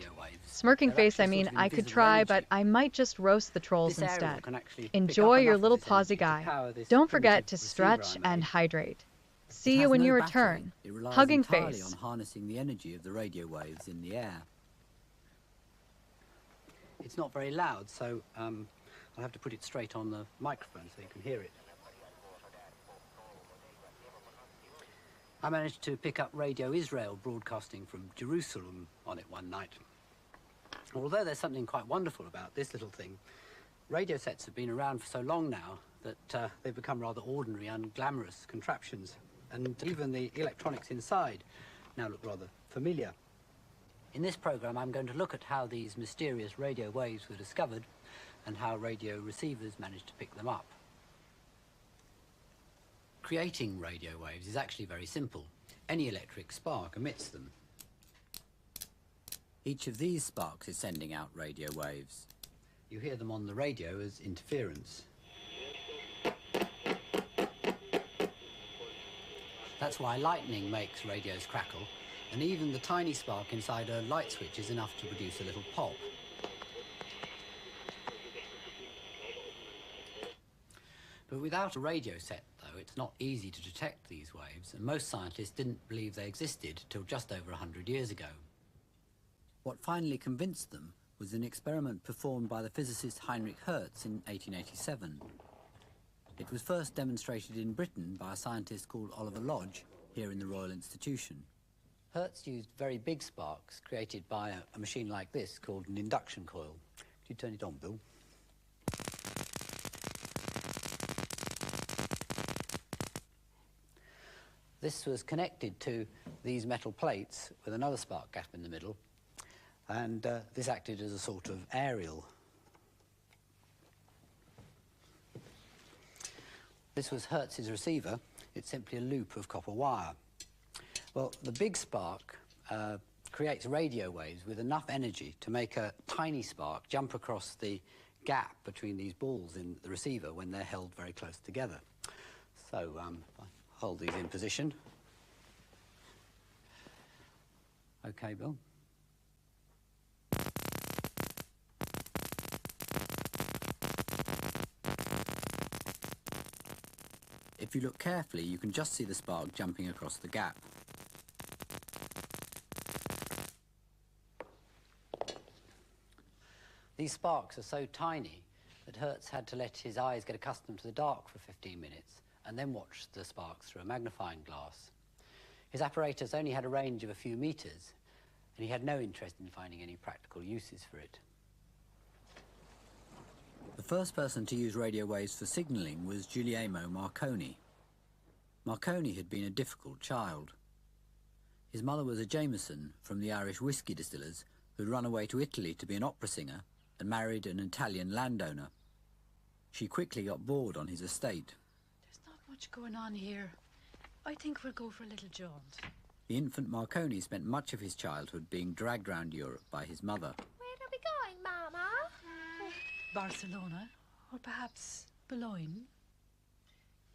Smirking They're face, actually I sort mean, of I could invisible try, energy. but I might just roast the trolls This aerial instead. can actually pick Enjoy up your enough little of this energy pausey to guy. power this Don't primitive forget to receiver stretch I and made. hydrate. It See you has when no you battery. return. It relies Hugging entirely face. on harnessing the energy of the radio waves in the air. It's not very loud, so I'll have to put it straight on the microphone so you can hear it. I managed to pick up Radio Israel broadcasting from Jerusalem on it one night. Although there's something quite wonderful about this little thing, radio sets have been around for so long now that they've become rather ordinary and glamorous contraptions. And even the electronics inside now look rather familiar. In this program, I'm going to look at how these mysterious radio waves were discovered and how radio receivers managed to pick them up. Creating radio waves is actually very simple. Any electric spark emits them. Each of these sparks is sending out radio waves. You hear them on the radio as interference. That's why lightning makes radios crackle, and even the tiny spark inside a light switch is enough to produce a little pop. But without a radio set, though, it's not easy to detect these waves, and most scientists didn't believe they existed till just over 100 years ago. What finally convinced them was an experiment performed by the physicist Heinrich Hertz in 1887. It was first demonstrated in Britain by a scientist called Oliver Lodge, here in the Royal Institution. Hertz used very big sparks created by a machine like this called an induction coil. Could you turn it on, Bill? This was connected to these metal plates with another spark gap in the middle, and this acted as a sort of aerial. This was Hertz's receiver. It's simply a loop of copper wire. Well, the big spark creates radio waves with enough energy to make a tiny spark jump across the gap between these balls in the receiver when they're held very close together. So, if I hold these in position. Okay, Bill. If you look carefully, you can just see the spark jumping across the gap. These sparks are so tiny that Hertz had to let his eyes get accustomed to the dark for 15 minutes and then watch the sparks through a magnifying glass. His apparatus only had a range of a few meters, and he had no interest in finding any practical uses for it. The first person to use radio waves for signalling was Guglielmo Marconi. Marconi had been a difficult child. His mother was a Jameson from the Irish whiskey distillers who'd run away to Italy to be an opera singer and married an Italian landowner. She quickly got bored on his estate. There's not much going on here. I think we'll go for a little jaunt. The infant Marconi spent much of his childhood being dragged round Europe by his mother. Where are we going, Mama? Barcelona, or perhaps Boulogne.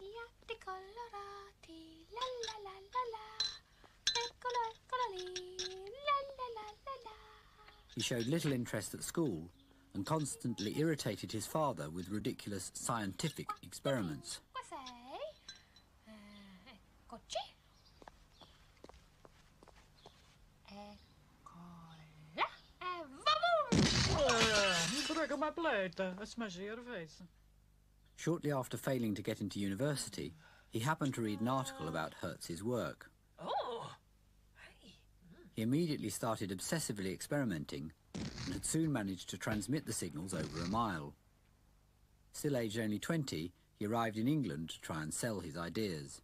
Iatti colorati, la la la la la, eccololi, la la la la la. He showed little interest at school and constantly irritated his father with ridiculous scientific experiments. Qua sei? Eccoci. Eccola. E vamos! Prego my plate, smash your face. Shortly after failing to get into university, he happened to read an article about Hertz's work. Oh! He immediately started obsessively experimenting and had soon managed to transmit the signals over a mile. Still aged only 20, he arrived in England to try and sell his ideas.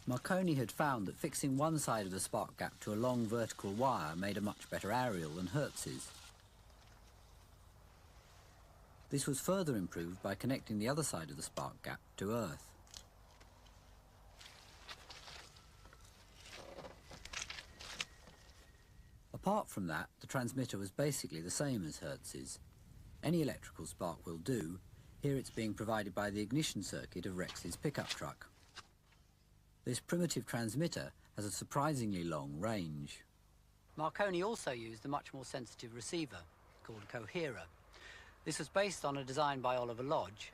Marconi had found that fixing one side of the spark gap to a long vertical wire made a much better aerial than Hertz's. This was further improved by connecting the other side of the spark gap to Earth. Apart from that, the transmitter was basically the same as Hertz's. Any electrical spark will do, Here it's being provided by the ignition circuit of Rex's pickup truck. This primitive transmitter has a surprisingly long range. Marconi also used a much more sensitive receiver called a coherer. This was based on a design by Oliver Lodge.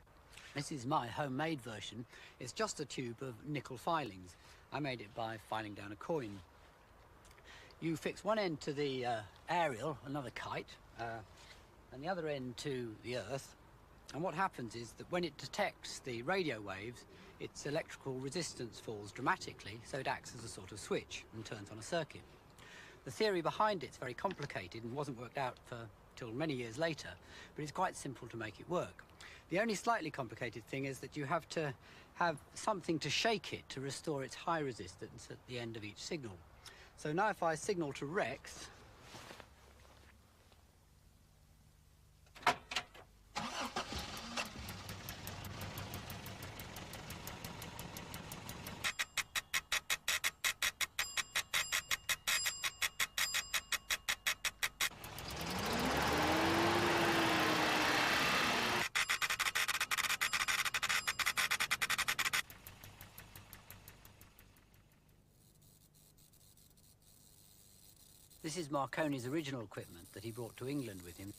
This is my homemade version. It's just a tube of nickel filings. I made it by filing down a coin. You fix one end to the aerial, another kite, and the other end to the earth. And what happens is that when it detects the radio waves, its electrical resistance falls dramatically, so it acts as a sort of switch and turns on a circuit. The theory behind it's very complicated and wasn't worked out till many years later, but it's quite simple to make it work. The only slightly complicated thing is that you have to have something to shake it to restore its high resistance at the end of each signal. So now if I signal to Rex, this is Marconi's original equipment that he brought to England with him.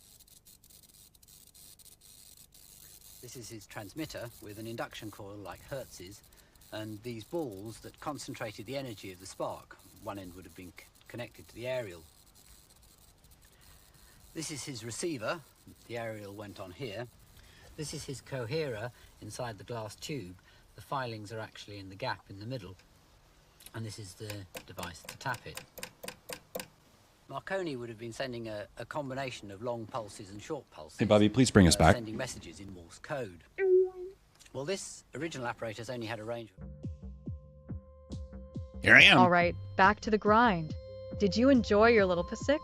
This is his transmitter with an induction coil like Hertz's, and these balls that concentrated the energy of the spark. One end would have been connected to the aerial. This is his receiver. The aerial went on here. This is his coherer inside the glass tube. The filings are actually in the gap in the middle, and this is the device to tap it. Marconi would have been sending a combination of long pulses and short pulses. Hey, Bobby, please bring us back. Sending messages in Morse code. Well, this original apparatus only had a range of... Here I am. All right, back to the grind. Did you enjoy your little P6?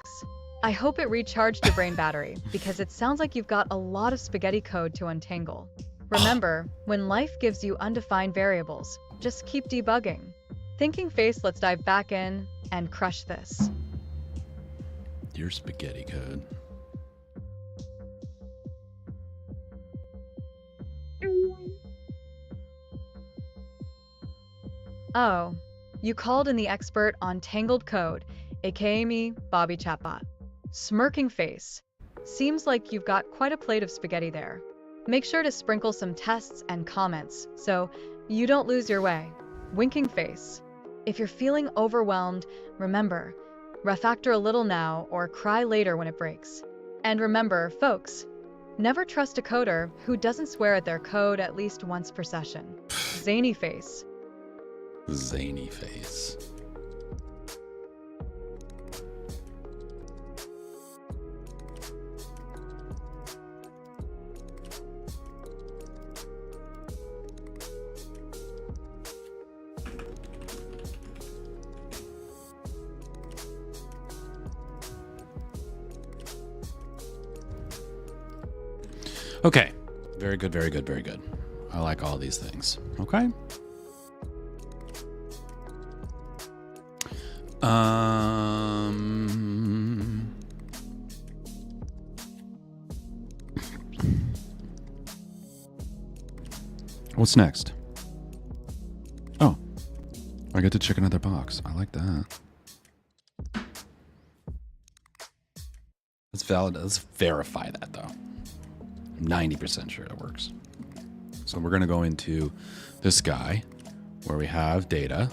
I hope it recharged your brain battery, because it sounds like you've got a lot of spaghetti code to untangle. Remember, when life gives you undefined variables, just keep debugging. Thinking face, let's dive back in and crush this. Your spaghetti code. Oh, you called in the expert on tangled code, aka me, Bobby Chatbot. Smirking face. Seems like you've got quite a plate of spaghetti there. Make sure to sprinkle some tests and comments so you don't lose your way. Winking face. If you're feeling overwhelmed, remember, refactor a little now or cry later when it breaks. And remember, folks, never trust a coder who doesn't swear at their code at least once per session. Zany face. Zany face. Okay. Very good, very good, very good. I like all these things. Okay. What's next? Oh, I get to check another box. I like that. Let's validate. Let's verify that though. 90% sure it works. So we're gonna go into this guy where we have data.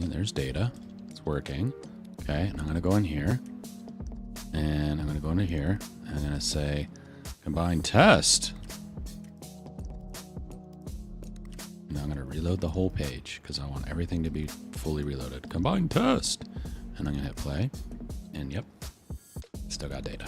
And there's data. It's working. Okay, and I'm gonna go in here. And I'm gonna go into here. And I'm gonna say combine test. And I'm gonna reload the whole page because I want everything to be fully reloaded. Combine test. And I'm gonna hit play. And yep, still got data.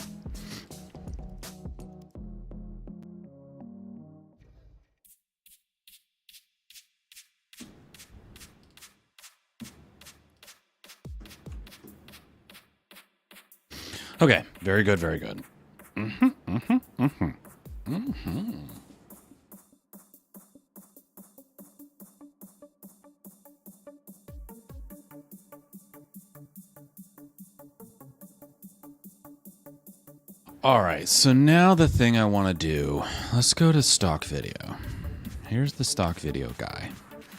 Okay, very good, very good. All right, so now the thing I want to do, let's go to stock video. Here's the stock video guy,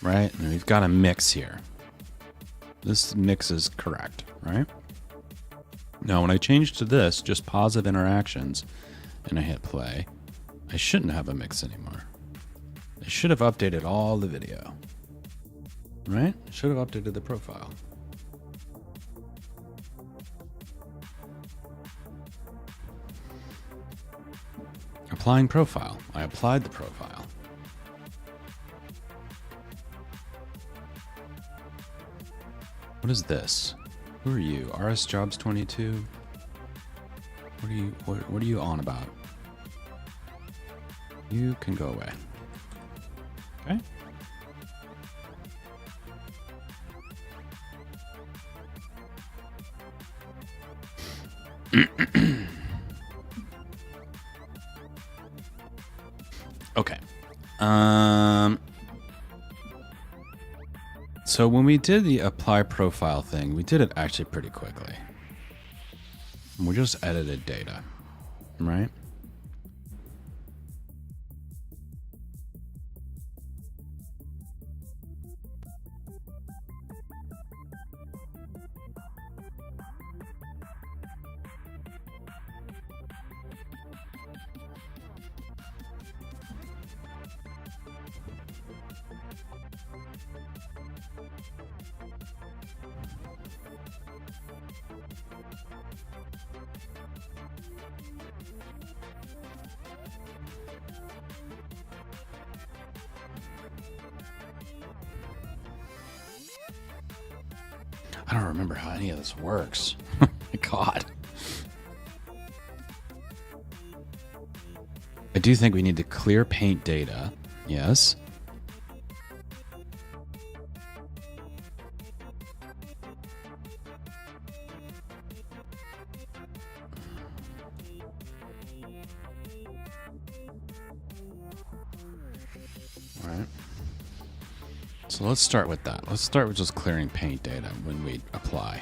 right? And we've got a mix here. This mix is correct, right? Now, when I change to this, just positive interactions, and I hit play, I shouldn't have a mix anymore. I should have updated all the video, right? I should have updated the profile. Applying profile. I applied the profile. What is this? Who are you? RS Jobs 22? What are you on about? You can go away. Okay. Okay. So when we did the apply profile thing, we did it actually pretty quickly. We just edited data, right? I don't remember how any of this works. My God. I do think we need to clear paint data. Yes. All right. So let's start with that. Let's start with just clearing paint data when we apply.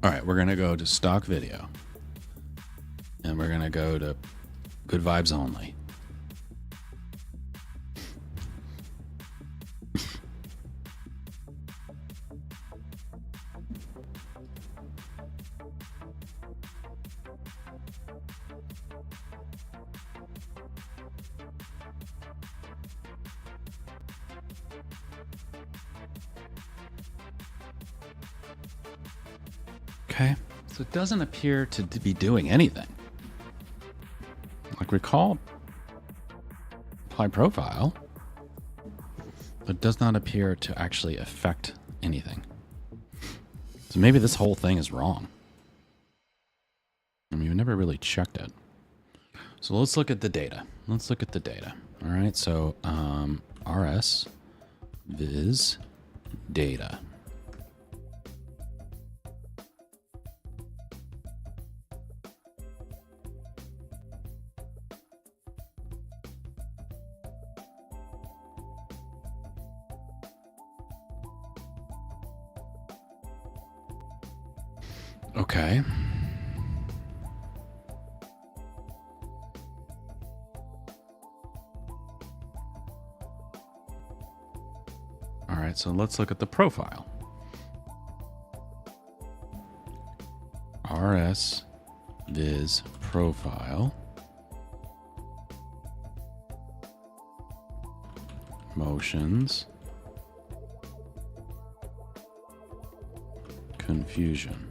All right, we're going to go to stock video. And we're going to go to good vibes only. Okay, so it doesn't appear to be doing anything. Like recall apply profile, but does not appear to actually affect anything. So maybe this whole thing is wrong. I mean, we never really checked it. So let's look at the data. Let's look at the data. All right, so rs viz data. Okay. All right, so let's look at the profile. RS viz profile. Motions. Confusion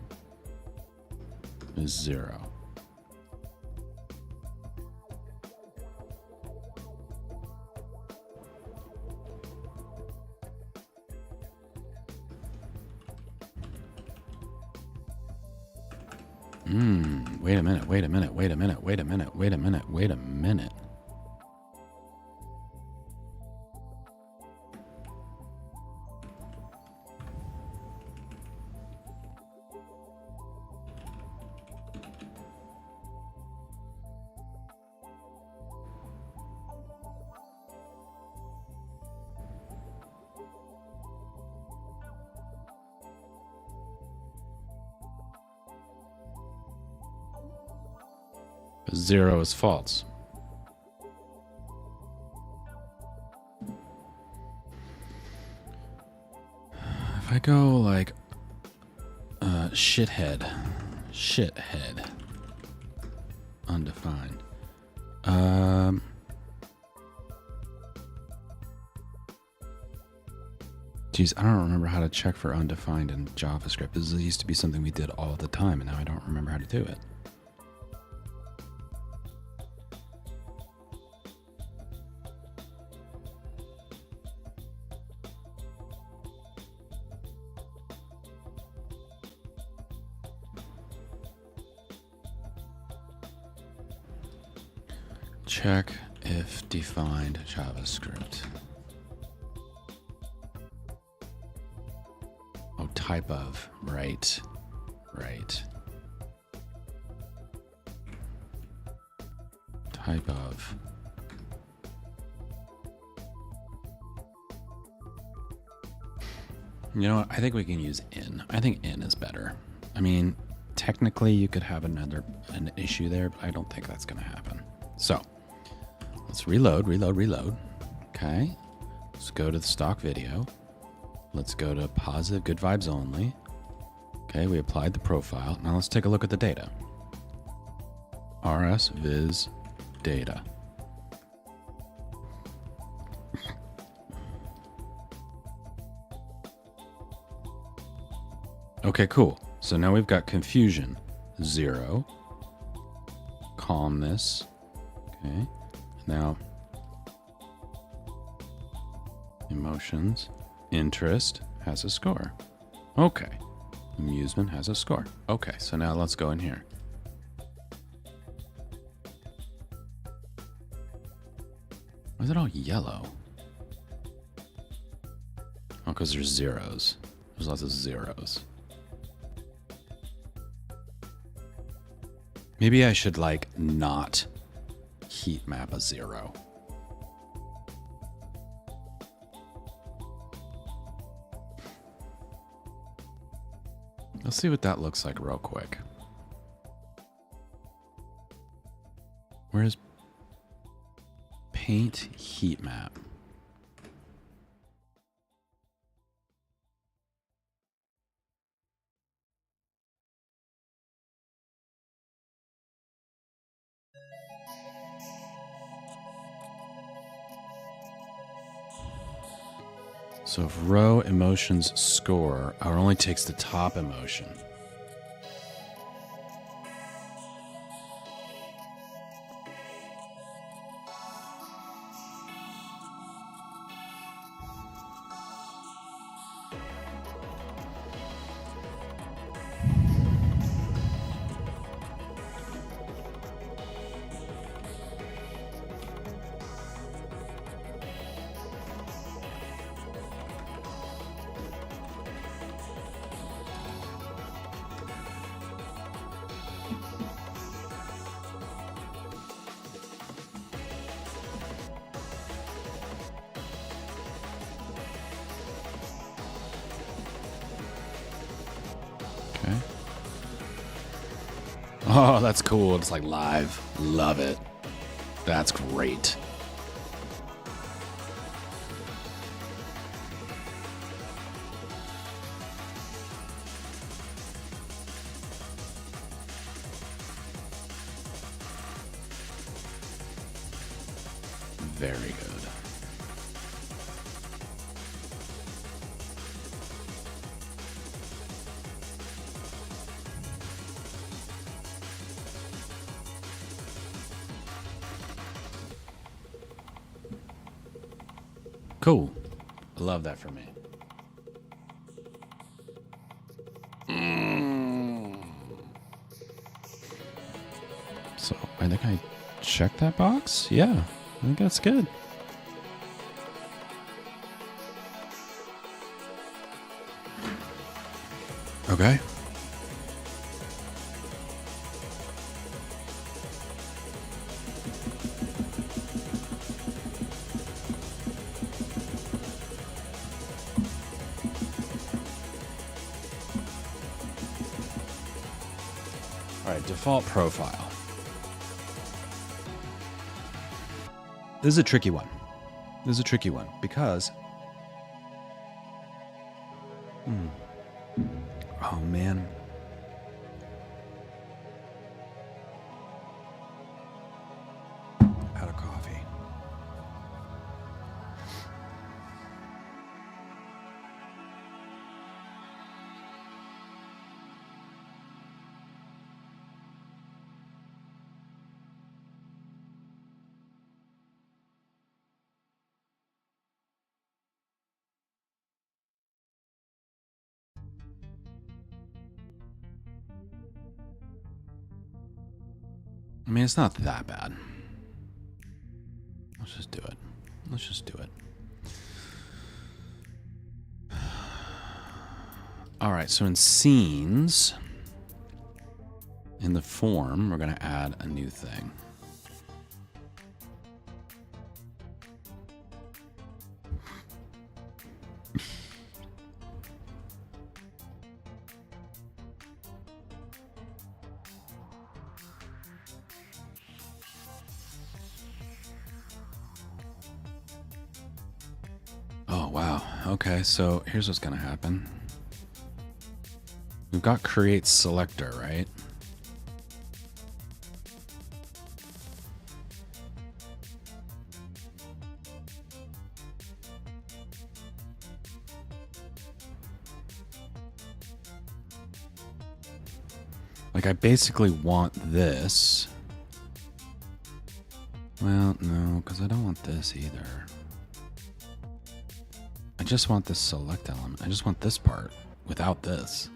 is 0. Wait a minute, wait a minute, wait a minute, wait a minute, wait a minute, wait a minute. 0 is false. If I go like shithead, undefined. Geez, I don't remember how to check for undefined in JavaScript. This used to be something we did all the time, and now I don't remember how to do it. Check if defined JavaScript. Oh, type of. Right. Type of. You know what? I think we can use in. I think in is better. I mean, technically you could have an issue there, but I don't think that's going to happen. So, let's reload. Okay. Let's go to the stock video. Let's go to positive, good vibes only. Okay, we applied the profile. Now let's take a look at the data. RS viz data. Okay, cool. So now we've got confusion, 0. Calmness. Okay. Now, emotions. Interest has a score. Okay. Amusement has a score. Okay, so now let's go in here. Why is it all yellow? Oh, because there's zeros. There's lots of zeros. Maybe I should, like, not heat map a 0. Let's see what that looks like real quick. Where's paint heat map? So if row emotions score, our only takes the top emotion. Okay. Oh, that's cool. It's like live. Love it. That's great. Very good. Cool. I love that for me. So I think I checked that box. Yeah, I think that's good. Okay. All right, default profile. This is a tricky one. This is a tricky one because... Oh, man. Out of coffee. I mean, it's not that bad. Let's just do it. Let's just do it. All right, so in scenes, in the form, we're going to add a new thing. Oh, wow. Okay, so here's what's going to happen. We've got create selector, right? Like, I basically want this. Well, no, because I don't want this either. I just want this select element. I just want this part without this.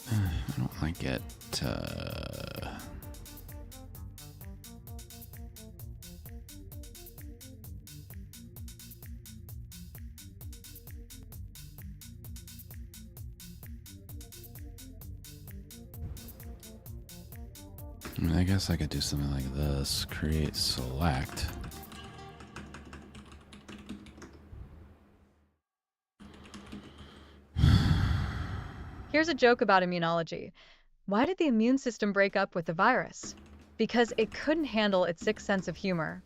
I don't like it. I mean, I guess I could do something like this. Create select. Here's a joke about immunology. Why did the immune system break up with the virus? Because it couldn't handle its sick sense of humor.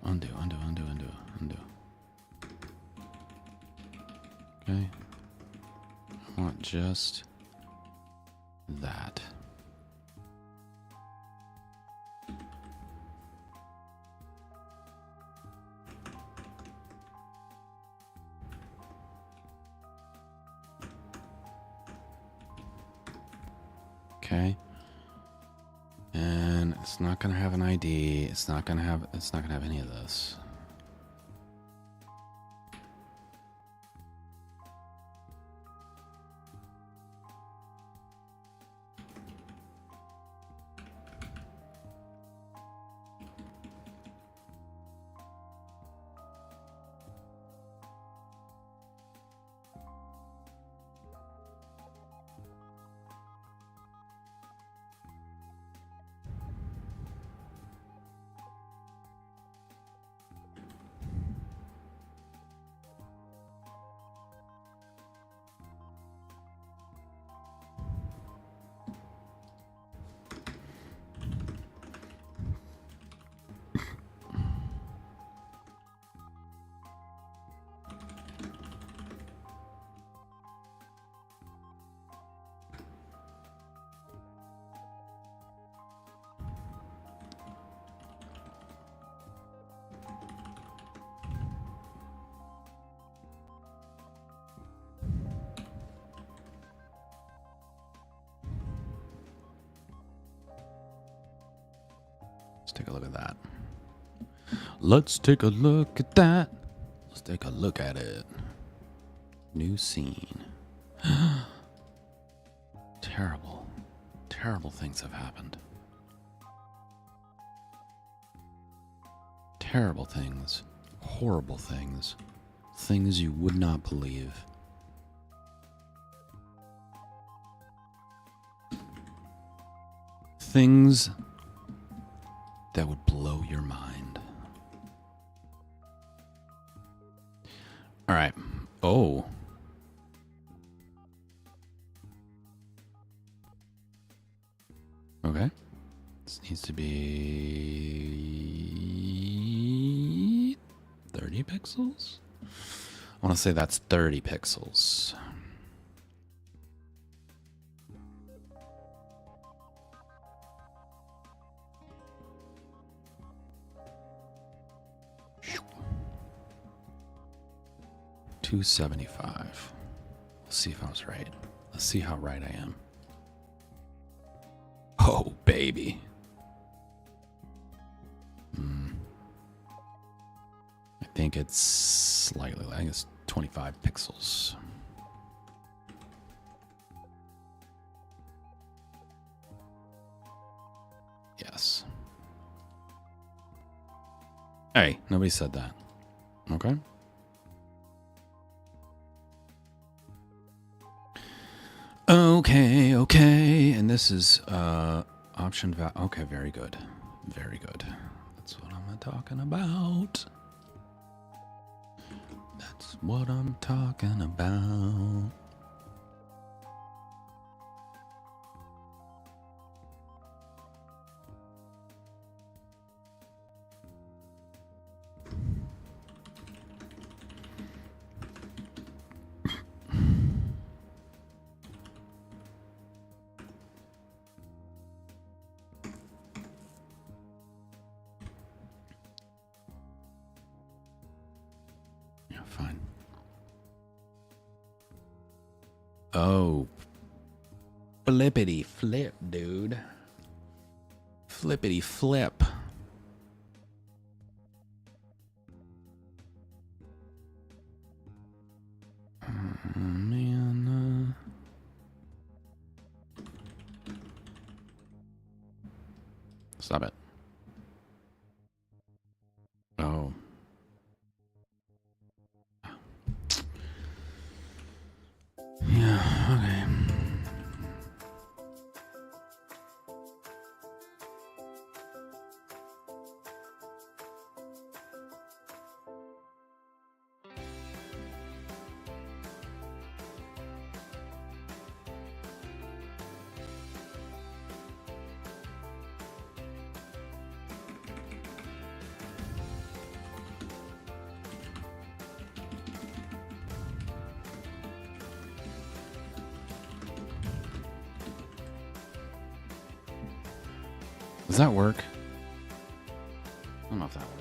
Undo. Okay. I want just that. Okay. And it's not gonna have an ID. It's not gonna have any of this. Let's take a look at that. Let's take a look at that. Let's take a look at it. New scene. Terrible, terrible things have happened. Terrible things, horrible things, things you would not believe. Things that would blow your mind. All right. Oh. Okay. This needs to be 30 pixels? I want to say that's 30 pixels. $275. Let's see if I was right. Let's see how right I am. Oh, baby. I think it's slightly, I think it's 25 pixels. Yes. Hey, nobody said that. Okay. Okay. And this is option okay, very good. Very good. That's what I'm talking about. That's what I'm talking about. Fine. Oh. Flippity flip, dude. Flippity flip. Man. Stop it. Oh. Yeah, okay. Does that work? I don't know if that works.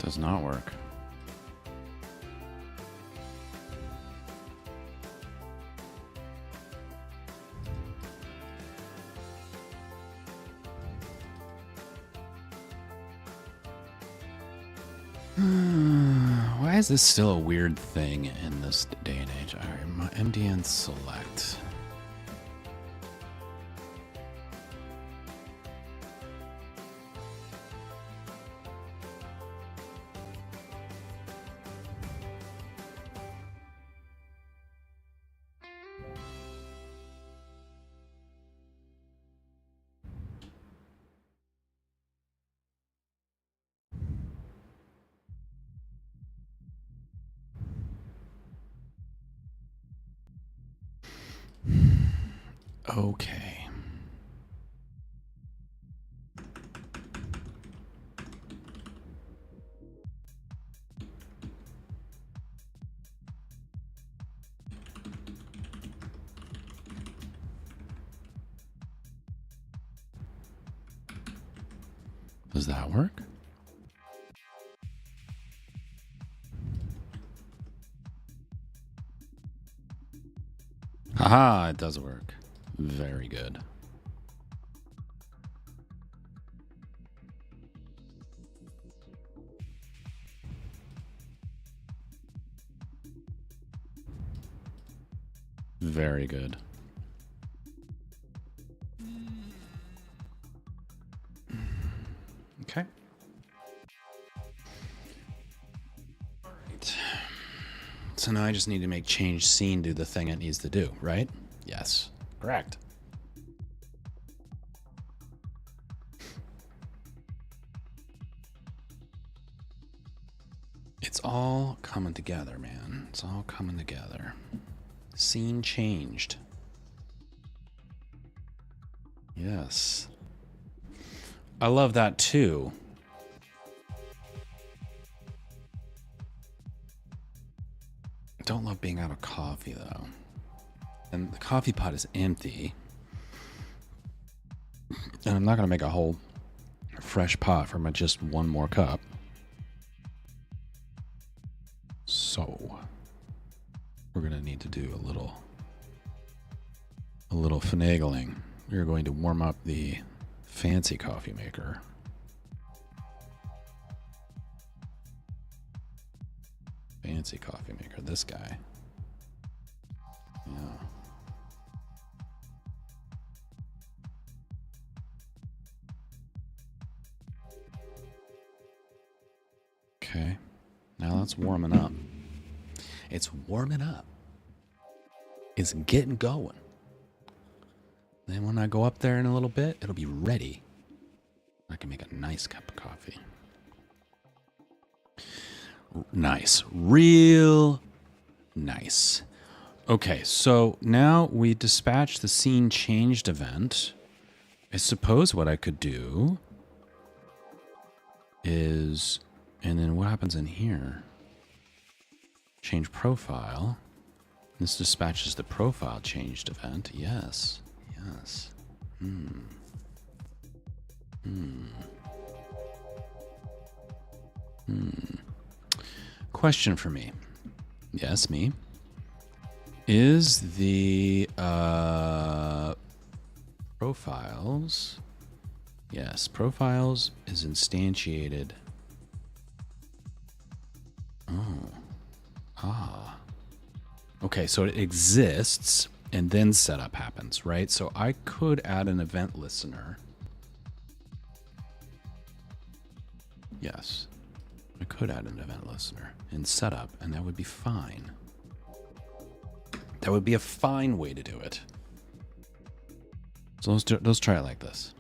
Does not work. Why is this still a weird thing in this day and age? All right, my MDN select. Okay. Does that work? Haha, it does work. Very good. Very good. Okay. All right. So now I just need to make change scene do the thing it needs to do, right? Yes. Correct. It's all coming together, man. It's all coming together. Scene changed. Yes. I love that too. Don't love being out of coffee though. And the coffee pot is empty. And I'm not going to make a whole fresh pot for my just one more cup. So we're going to need to do a little finagling. We're going to warm up the fancy coffee maker. Fancy coffee maker, this guy. Yeah. Okay. Now that's warming up. It's warming up. It's getting going. Then when I go up there in a little bit, it'll be ready. I can make a nice cup of coffee. Nice. Real nice. Okay, so now we dispatch the scene changed event. I suppose what I could do is, and then what happens in here? Change profile. This dispatches the profile changed event. Yes. Yes. Question for me. Yes, me. Is the profiles? Yes, profiles is instantiated. Oh. Ah. Okay, so it exists and then setup happens, right? So I could add an event listener. Yes. I could add an event listener in setup, and that would be fine. That would be a fine way to do it. So let's try it like this.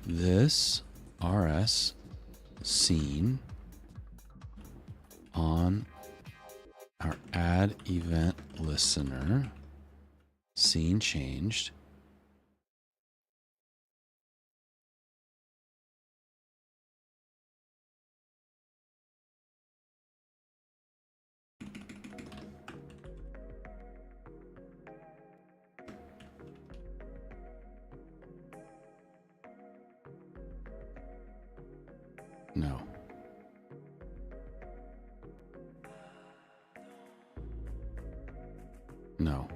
This RS scene on our add event listener, scene changed. No. No.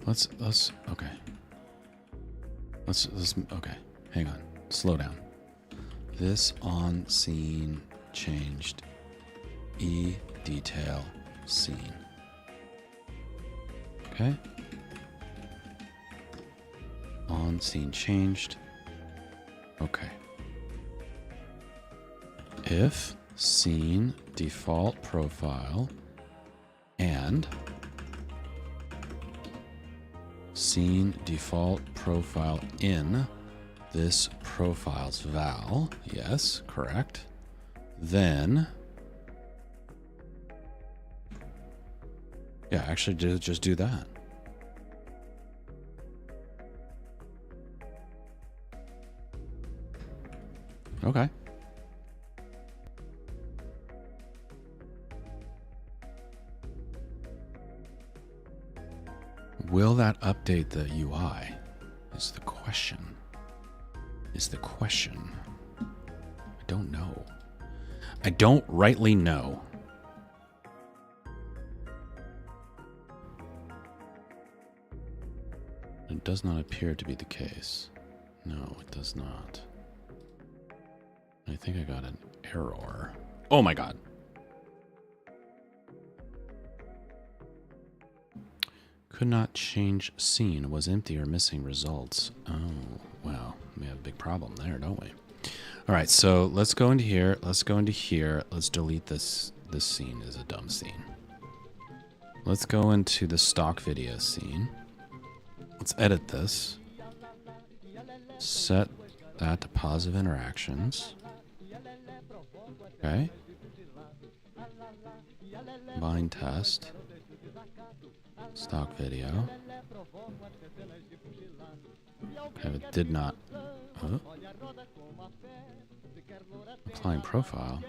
Let's okay. Let's okay. Hang on. Slow down. This on scene changed. E detail scene. Okay. On scene changed. Okay. If scene default profile and scene default profile in This profile's val. Yes, correct. Then, yeah, actually just do that. Okay. Will that update the UI? Is the question. I don't know. I don't rightly know. It does not appear to be the case. No, it does not. I think I got an error. Oh my god. Could not change scene. Was empty or missing results. Oh, well, we have a big problem there, don't we? All right, so let's go into here. Let's go into here. Let's delete this. This scene is a dumb scene. Let's go into the stock video scene. Let's edit this. Set that to positive interactions. Okay. Bind test. Stock video. Okay, it did not. Applying profile.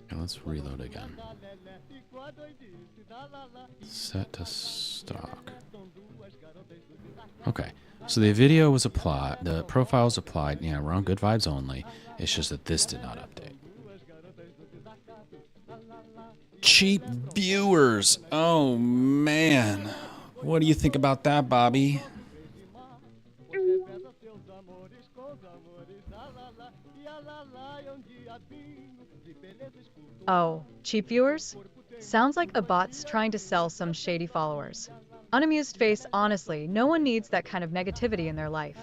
Okay, let's reload again. Set to stock. Okay, so the video was applied, the profile was applied. Yeah, we're on good vibes only. It's just that this did not update. Cheap viewers. Oh man, what do you think about that, Bobby? Oh, cheap viewers? Sounds like a bot's trying to sell some shady followers. Unamused face, honestly, no one needs that kind of negativity in their life.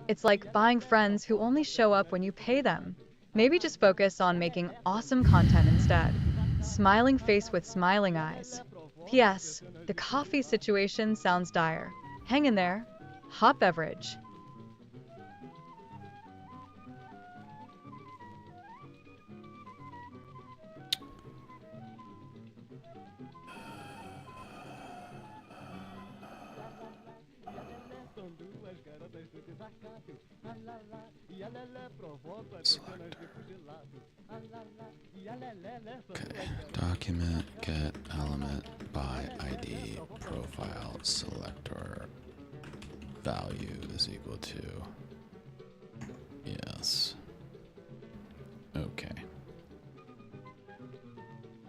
It's like buying friends who only show up when you pay them. Maybe just focus on making awesome content instead. Smiling face with smiling eyes. P.S. The coffee situation sounds dire. Hang in there. Hot beverage. Okay, document get element by ID profile selector value is equal to yes. Okay.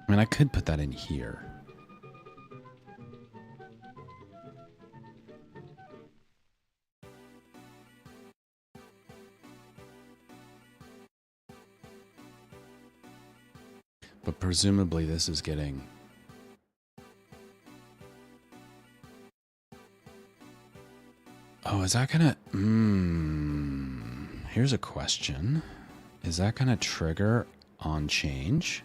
I mean, I could put that in here. But presumably this is getting... Oh, is that gonna... Here's a question. Is that gonna trigger on change?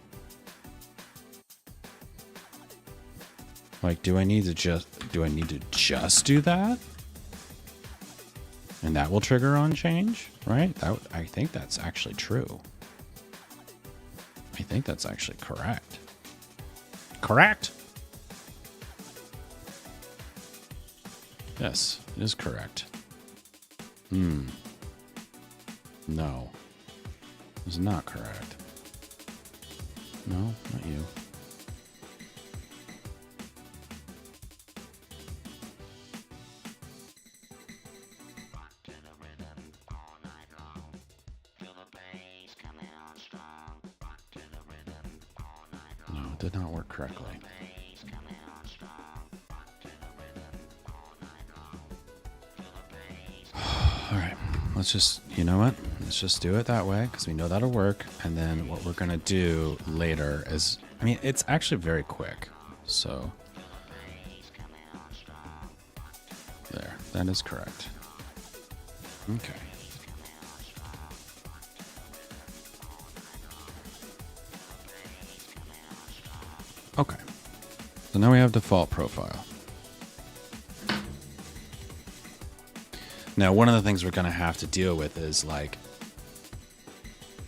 Like, do I need to just do that? And that will trigger on change, right? I think that's actually true. I think that's actually correct. Correct? Yes, it is correct. No. It's not correct. No, not you. Did not work correctly. All right, let's just, you know what? Let's just do it that way because we know that'll work. And then what we're gonna do later is, I mean, it's actually very quick. So there, that is correct. Okay. Okay, so now we have default profile. Now, one of the things we're going to have to deal with is like,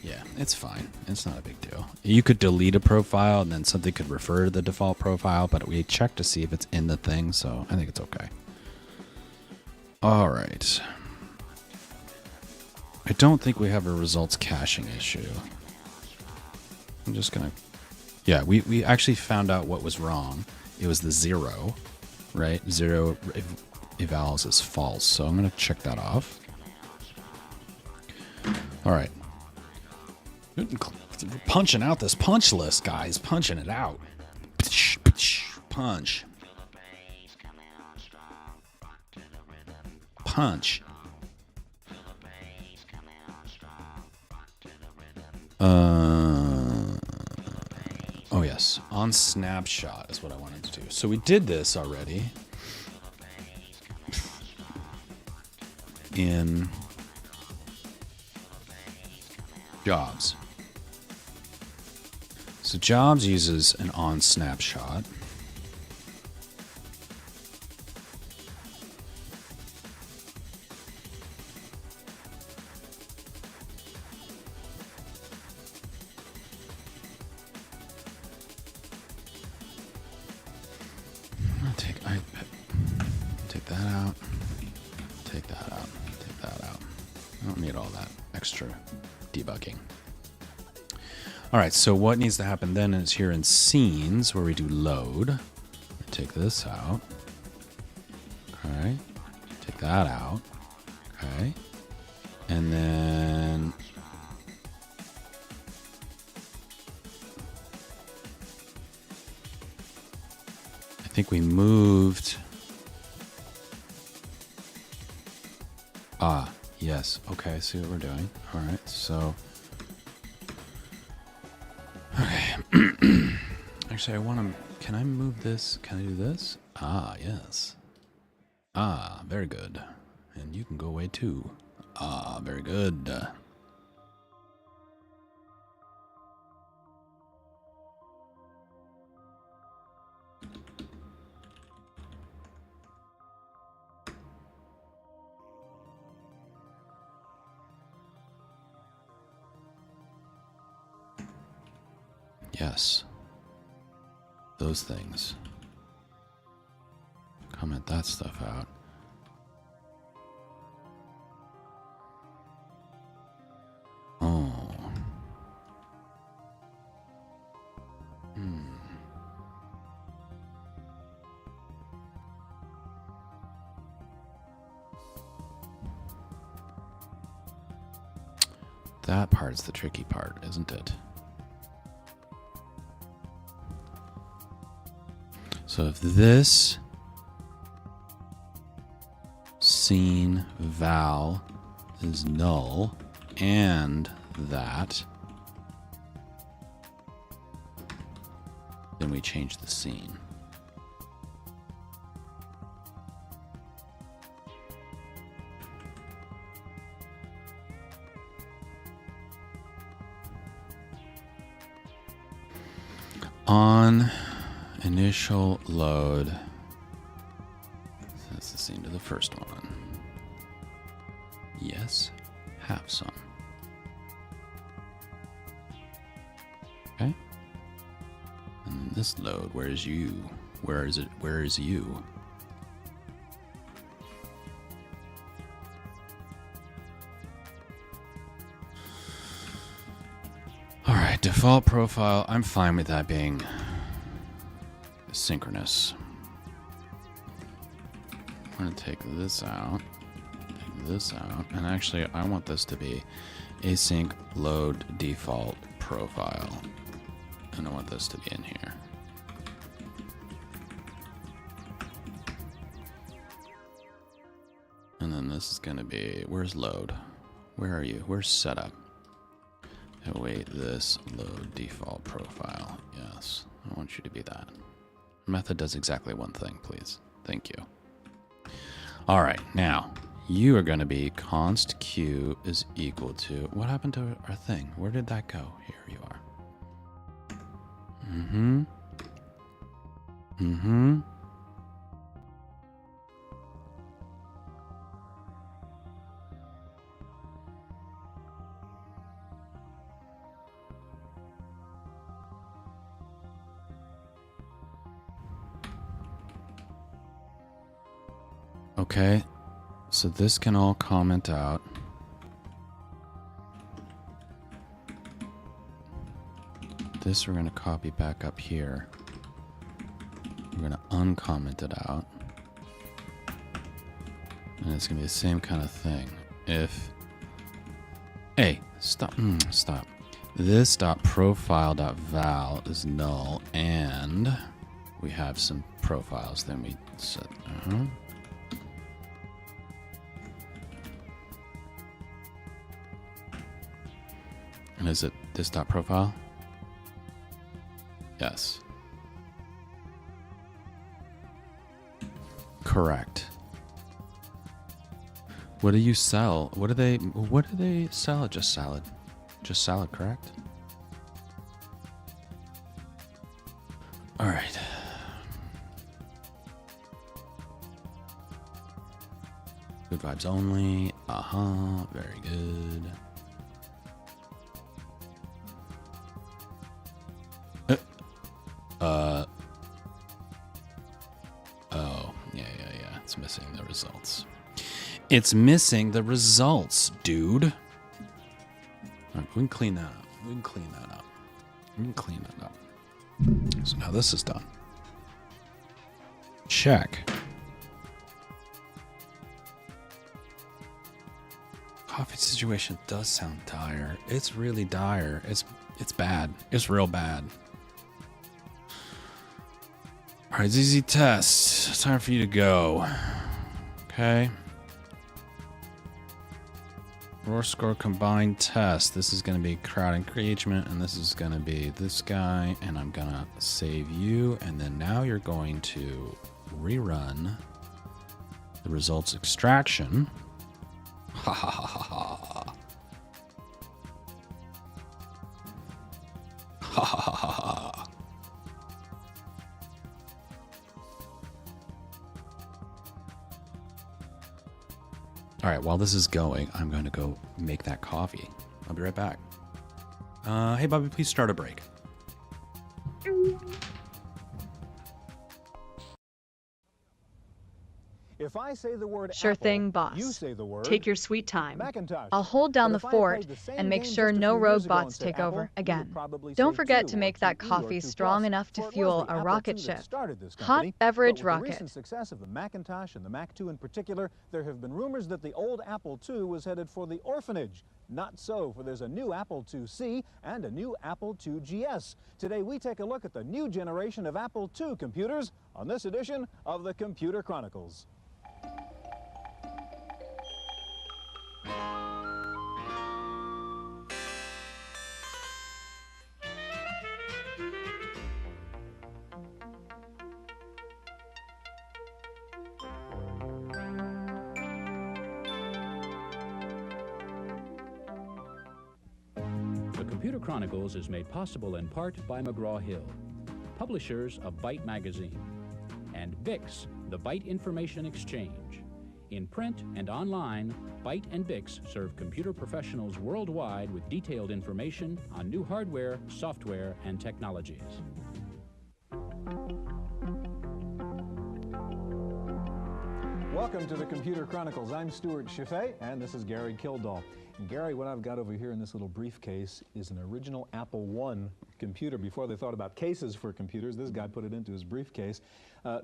yeah, it's fine. It's not a big deal. You could delete a profile and then something could refer to the default profile, but we check to see if it's in the thing, so I think it's okay. All right. I don't think we have a results caching issue. I'm just going to... Yeah, we actually found out what was wrong. It was the 0, right? 0 evals is false, so I'm going to check that off. All right. Punching out this punch list, guys. Punching it out. Punch. Punch. Oh yes, on snapshot is what I wanted to do. So we did this already in jobs. So jobs uses an on snapshot. Take that out. Take that out. Take that out. I don't need all that extra debugging. All right, so what needs to happen then is here in scenes where we do load. Take this out. Okay. Take that out. Okay. And then I think we moved. Ah, yes. Okay, I see what we're doing. All right, so. Okay. Actually, I want to. Can I move this? Can I do this? Ah, yes. Ah, very good. And you can go away too. Ah, very good. Yes. Those things. Comment that stuff out. Oh. That part's the tricky part, isn't it? So if this scene val is null and that, then we change the scene. On initial load, that's the scene to the first one. Yes, have some. Okay. And then this load, where is you? Where is it? Where is you? All right, default profile. I'm fine with that being synchronous. I'm going to take this out, and actually I want this to be async load default profile, and I want this to be in here. And then this is going to be, where's load? Where are you? Where's setup? Await this load default profile. Yes, I want you to be that. Method does exactly one thing, please. Thank you. All right, now you are going to be const q is equal to, what happened to our thing? Where did that go? Here you are. Okay, so this can all comment out. This we're going to copy back up here. We're going to uncomment it out. And it's going to be the same kind of thing. If... Hey, stop. Stop. This .profile.val is null, and we have some profiles. Then we set... And is it this .profile? Yes. Correct. What do you sell? What do they sell? Just salad. Just salad, correct? All right. Good vibes only. Very good. Oh, yeah. It's missing the results. It's missing the results, dude. All right, we can clean that up. We can clean that up. So now this is done. Check. Coffee situation does sound dire. It's really dire. It's bad. It's real bad. All right, ZZ test. It's time for you to go. Okay. Raw score combined test. This is going to be crowd engagement, and this is going to be this guy, and I'm going to save you, and then now you're going to rerun the results extraction. Ha ha ha ha ha. Ha ha ha ha ha. All right, while this is going, I'm going to go make that coffee. I'll be right back. Hey, Bobby, please start a break. If I say the word Sure apple, thing, boss. you say the word Take your sweet time. Macintosh. I'll hold down But the if I fort played the same and make game sure just a no few rogue years ago and bots said take Apple, over you would again. probably Don't say forget 2 to or make that 2E or coffee 2+, strong enough to for it was fuel the a Apple rocket II ship. that started this Hot company. beverage But with the rocket. recent success of the Macintosh and the Mac II in particular, there have been rumors that the old Apple II was headed for the orphanage. Not so, for there's a new Apple IIc and a new Apple II GS. Today we take a look at the new generation of Apple II computers on this edition of the Computer Chronicles. The Computer Chronicles is made possible in part by McGraw-Hill, publishers of Byte Magazine, and VIX, the Byte Information Exchange. In print and online, Byte and VIX serve computer professionals worldwide with detailed information on new hardware, software, and technologies. Welcome to the Computer Chronicles. I'm Stuart Chaffee, and this is Gary Kildall. And Gary, what I've got over here in this little briefcase is an original Apple I computer. Before they thought about cases for computers, this guy put it into his briefcase.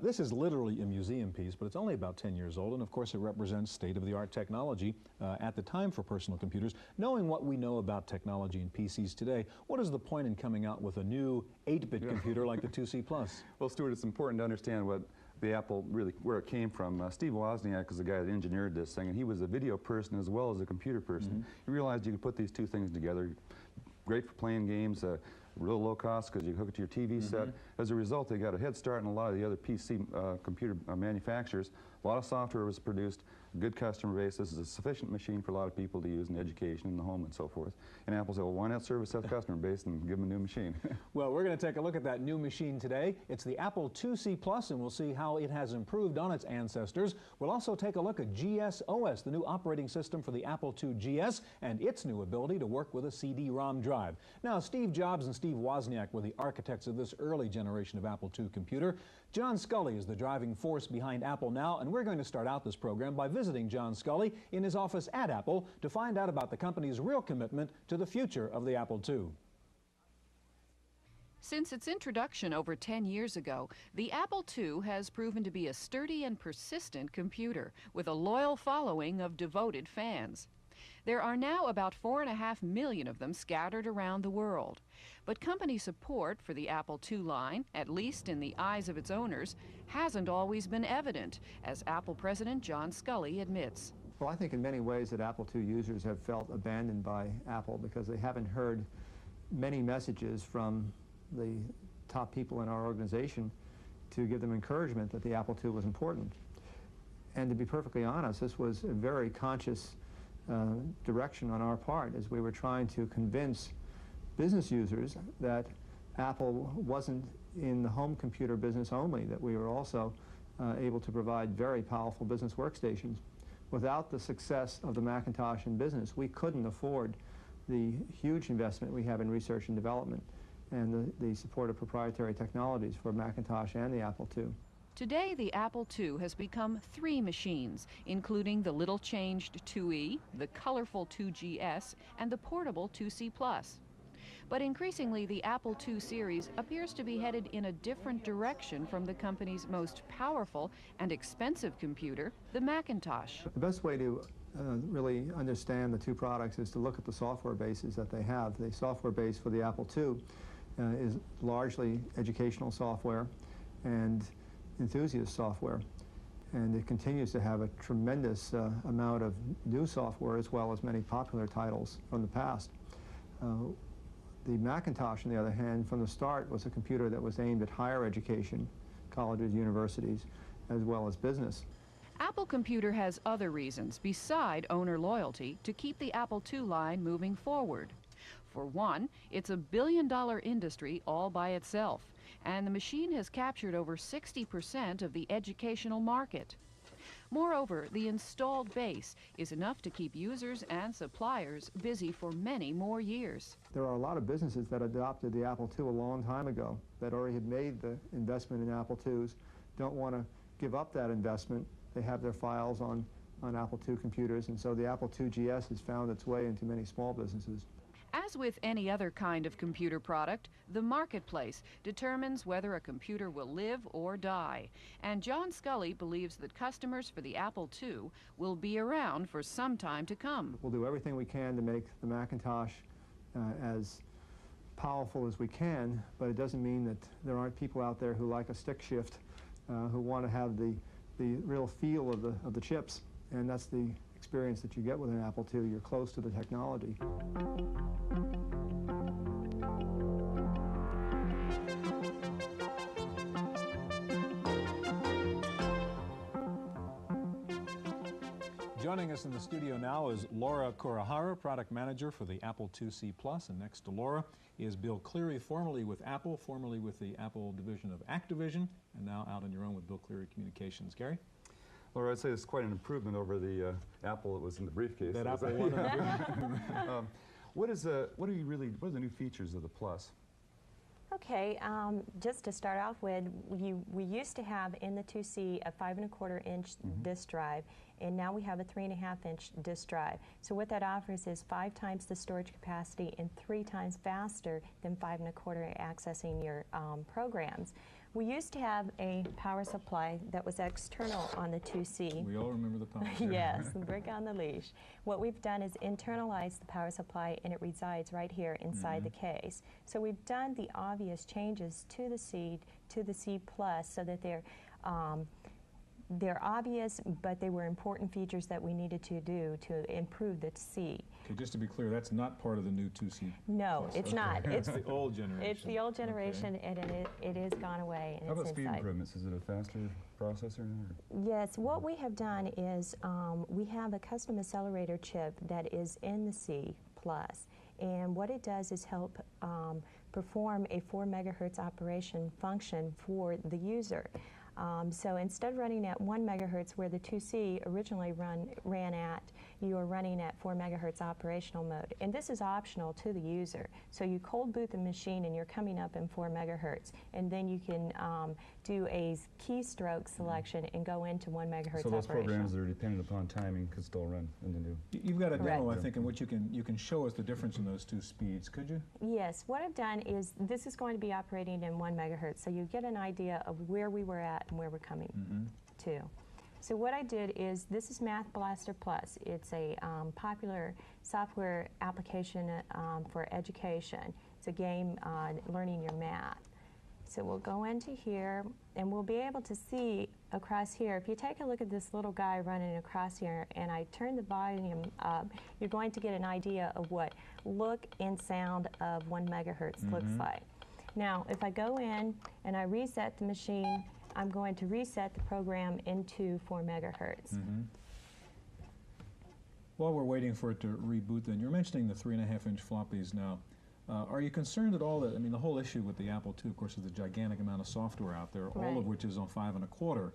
This is literally a museum piece, but it's only about 10 years old, and of course it represents state-of-the-art technology at the time for personal computers. Knowing what we know about technology and PCs today, what is the point in coming out with a new 8-bit computer like the IIc Plus? Well, Stuart, it's important to understand what the Apple really, where it came from. Steve Wozniak is the guy that engineered this thing, and he was a video person as well as a computer person. He realized you could put these two things together. Great for playing games, real low cost because you hook it to your TV set. As a result, they got a head start on a lot of the other PC computer manufacturers. A lot of software was produced, good customer base. This is a sufficient machine for a lot of people to use in education, in the home, and so forth. And Apple said, well, why not service that customer base and give them a new machine? Well, we're going to take a look at that new machine today. It's the Apple IIc Plus, and we'll see how it has improved on its ancestors. We'll also take a look at GSOS, the new operating system for the Apple II GS, and its new ability to work with a CD-ROM drive. Now, Steve Jobs and Steve Wozniak were the architects of this early generation of Apple II computer. John Sculley is the driving force behind Apple now, and we're going to start out this program by visiting John Scully in his office at Apple to find out about the company's real commitment to the future of the Apple II. Since its introduction over 10 years ago, the Apple II has proven to be a sturdy and persistent computer with a loyal following of devoted fans. There are now about 4.5 million of them scattered around the world. But company support for the Apple II line, at least in the eyes of its owners, hasn't always been evident, as Apple President John Scully admits. Well, I think in many ways that Apple II users have felt abandoned by Apple because they haven't heard many messages from the top people in our organization to give them encouragement that the Apple II was important. And to be perfectly honest, this was a very conscious direction on our part as we were trying to convince business users that Apple wasn't in the home computer business only, that we were also able to provide very powerful business workstations. Without the success of the Macintosh in business, we couldn't afford the huge investment we have in research and development and the support of proprietary technologies for Macintosh and the Apple II. Today, the Apple II has become 3 machines, including the little changed IIe, the colorful 2GS, and the portable 2C+. But increasingly, the Apple II series appears to be headed in a different direction from the company's most powerful and expensive computer, the Macintosh. The best way to really understand the two products is to look at the software bases that they have. The software base for the Apple II is largely educational software and enthusiast software, and it continues to have a tremendous amount of new software as well as many popular titles from the past. The Macintosh, on the other hand, from the start was a computer that was aimed at higher education, colleges, universities, as well as business. Apple Computer has other reasons beside owner loyalty to keep the Apple II line moving forward. For one, it's a billion-dollar industry all by itself, and the machine has captured over 60% of the educational market. Moreover, the installed base is enough to keep users and suppliers busy for many more years. There are a lot of businesses that adopted the Apple II a long time ago that already had made the investment in Apple IIs, don't want to give up that investment. They have their files on Apple II computers, and so the Apple II GS has found its way into many small businesses. As with any other kind of computer product, the marketplace determines whether a computer will live or die. And John Scully believes that customers for the Apple II will be around for some time to come. We'll do everything we can to make the Macintosh as powerful as we can, but it doesn't mean that there aren't people out there who like a stick shift, who want to have the real feel of the chips, and that's the experience that you get with an Apple II. You're close to the technology. Joining us in the studio now is Laura Kurihara, Product Manager for the Apple IIc Plus, and next to Laura is Bill Cleary, formerly with Apple, formerly with the Apple division of Activision, and now out on your own with Bill Cleary Communications. Gary? Laura, I'd say it's quite an improvement over the Apple that was in the briefcase. That Apple one. What are the new features of the Plus? Okay, just to start off with, we used to have in the 2C a 5.25-inch disk drive, and now we have a 3.5-inch disk drive. So what that offers is 5 times the storage capacity and 3 times faster than 5.25 accessing your programs. We used to have a power supply that was external on the 2C. We all remember the power. Yes, the brick on the leash. What we've done is internalize the power supply, and it resides right here inside the case. So we've done the obvious changes to the C, to the C Plus, so that they're obvious, but they were important features that we needed to do to improve the C. Okay, just to be clear, that's not part of the new 2C. No, Plus. it's not. It's the old generation. It's the old generation, and it is gone away. And How about it's speed inside. improvements? Is it a faster processor? Yes, what we have done is we have a custom accelerator chip that is in the C Plus, and what it does is help perform a 4 megahertz operation function for the user. So instead of running at 1 megahertz where the 2C originally ran at, you are running at 4 megahertz operational mode. And this is optional to the user. So you cold boot the machine and you're coming up in 4 megahertz. And then you can do a keystroke selection and go into 1 megahertz So those operational. programs that are dependent upon timing could still run in the new. You've got a demo, Correct. I think, in which you can show us the difference in those two speeds, could you? Yes, what I've done is this is going to be operating in 1 megahertz, so you get an idea of where we were at and where we're coming to. So what I did is, this is Math Blaster Plus. It's a popular software application for education. It's a game learning your math. So we'll go into here, and we'll be able to see across here. If you take a look at this little guy running across here, and I turn the volume up, you're going to get an idea of what look and sound of 1 megahertz looks like. Now, if I go in and I reset the machine, I'm going to reset the program into 4 megahertz. While we're waiting for it to reboot, then, you're mentioning the 3.5-inch floppies now. Are you concerned at all that, I mean, the whole issue with the Apple II, of course, is the gigantic amount of software out there, all of which is on 5.25.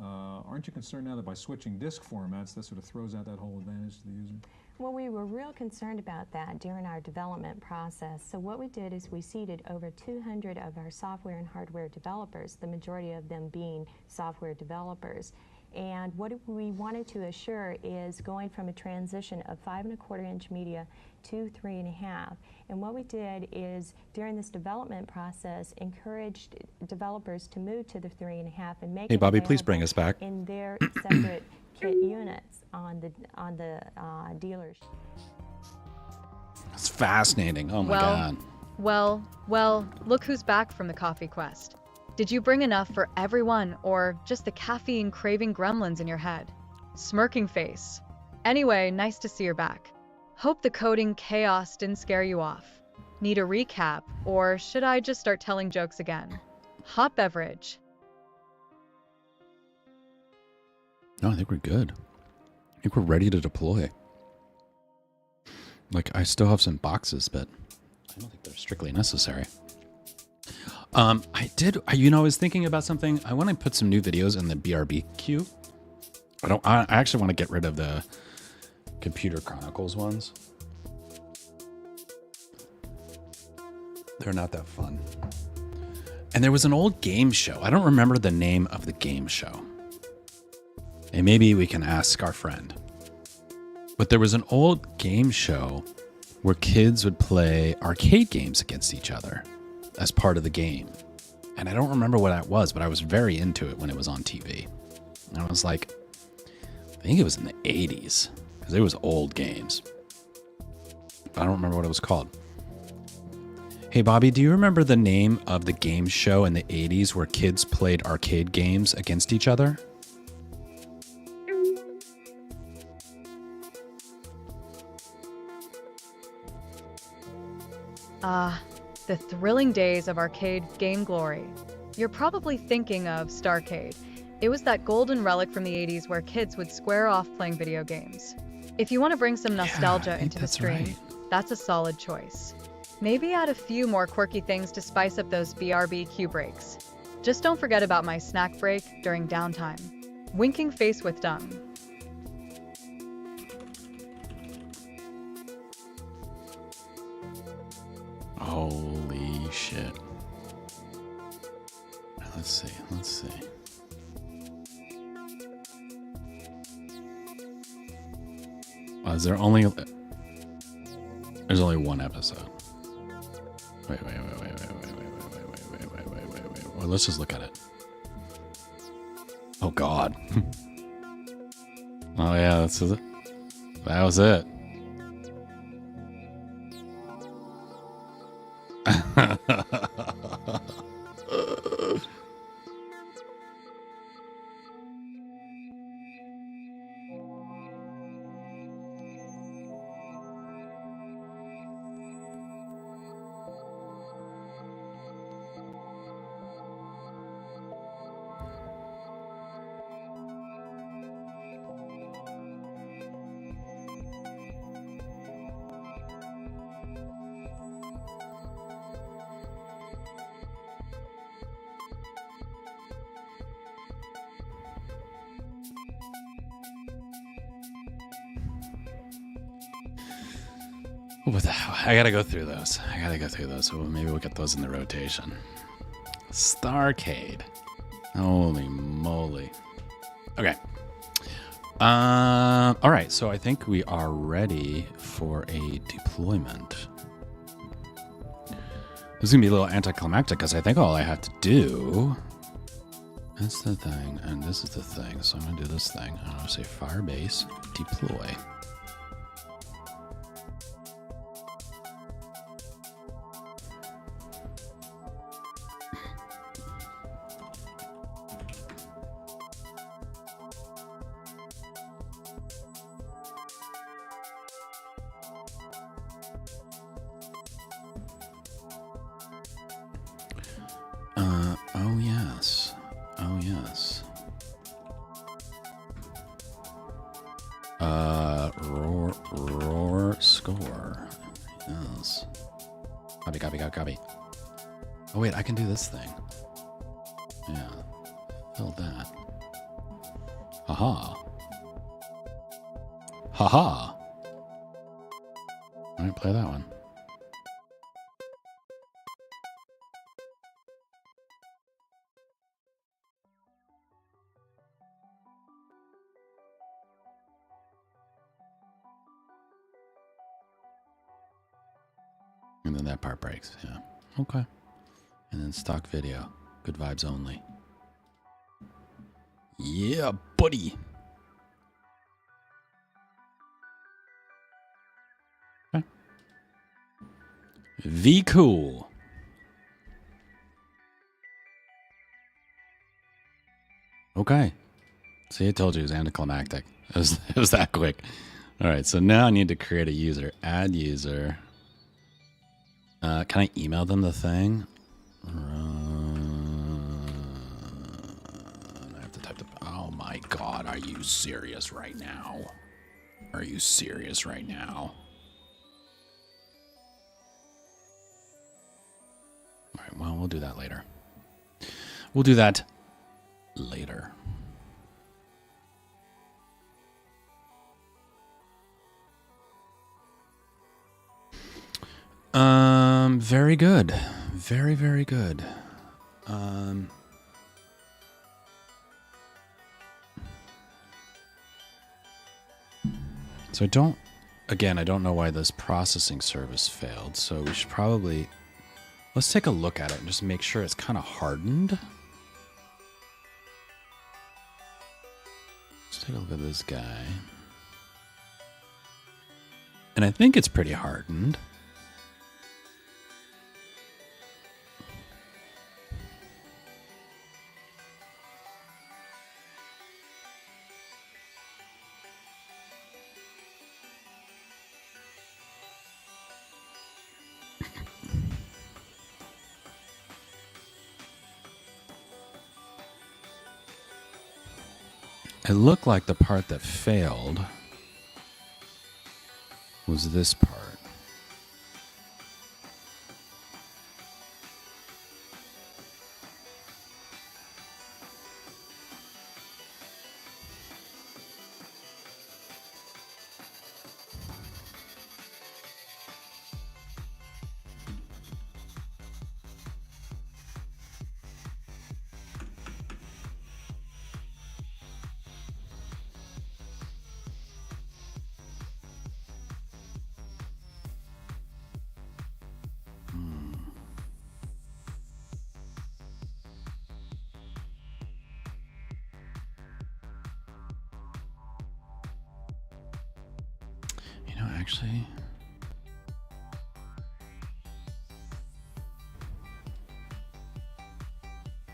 Aren't you concerned now that by switching disk formats, that sort of throws out that whole advantage to the user? Well, we were real concerned about that during our development process. So what we did is we seeded over 200 of our software and hardware developers, the majority of them being software developers. And what we wanted to assure is going from a transition of 5.25-inch media to 3.5. And what we did is, during this development process, encouraged developers to move to the 3.5 and make Hey, Bobby, please bring us back. in their separate kit units on the dealers. It's fascinating. Oh my God. Well, look who's back from the coffee quest. Did you bring enough for everyone, or just the caffeine-craving gremlins in your head? Smirking face. Anyway, nice to see you're back. Hope the coding chaos didn't scare you off. Need a recap, or should I just start telling jokes again? Hot beverage. No, I think we're good. I think we're ready to deploy. Like, I still have some boxes, but I don't think they're strictly necessary. I was thinking about something. I want to put some new videos in the BRB queue. I actually want to get rid of the Computer Chronicles ones. They're not that fun. And there was an old game show. I don't remember the name of the game show. And maybe we can ask our friend. But there was an old game show where kids would play arcade games against each other as part of the game. And I don't remember what that was, but I was very into it when it was on TV. And I was like, I think it was in the 80s, because it was old games. I don't remember what it was called. Hey, Bobby, do you remember the name of the game show in the 80s where kids played arcade games against each other? The thrilling days of arcade game glory. You're probably thinking of Starcade. It was that golden relic from the 80s where kids would square off playing video games. If you want to bring some nostalgia into the stream, that's a solid choice. Maybe add a few more quirky things to spice up those BRBQ breaks. Just don't forget about my snack break during downtime. Winking face with tongue. Holy shit. Let's see. Is there only... There's only one episode. Wait. Well, let's just look at it. Oh, God. Oh, yeah, that was it. What the hell? I gotta go through those. So maybe we'll get those in the rotation. Starcade. Holy moly. Okay. All right. So I think we are ready for a deployment. This is gonna be a little anticlimactic because I think all I have to do. That's the thing, and this is the thing. So I'm gonna do this thing. I'm gonna say Firebase deploy. Oh yes. Oh yes. Roar score. Yes. Copy. Oh wait, I can do this thing. Yeah. Fill that. Haha. Haha. Alright, play that one. And then that part breaks, yeah. Okay. And then stock video. Good vibes only. Yeah, buddy. Okay. V cool. Okay. See, I told you it was anticlimactic. It was that quick. All right, so now I need to create a user. Add user. Can I email them the thing? I have to type the. Oh my god, are you serious right now? Are you serious right now? All right, well, we'll do that later. We'll do that later. Very good. Very, very good. So I don't know why this processing service failed. So we should probably, let's take a look at it and just make sure it's kind of hardened. Let's take a look at this guy. And I think it's pretty hardened. It looked like the part that failed was this part.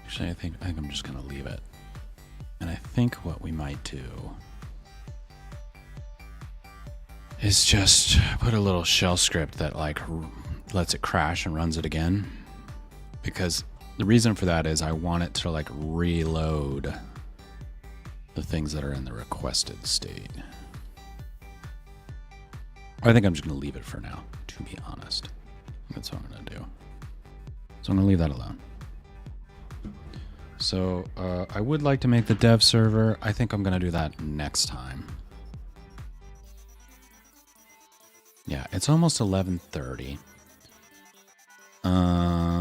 Actually, I think I'm just gonna leave it. And I think what we might do is just put a little shell script that like lets it crash and runs it again. Because the reason for that is I want it to like reload the things that are in the requested state. I think I'm just gonna leave it for now, to be honest. That's what I'm gonna do. So I'm gonna leave that alone. So I would like to make the dev server. I think I'm going to do that next time. Yeah, it's almost 11:30.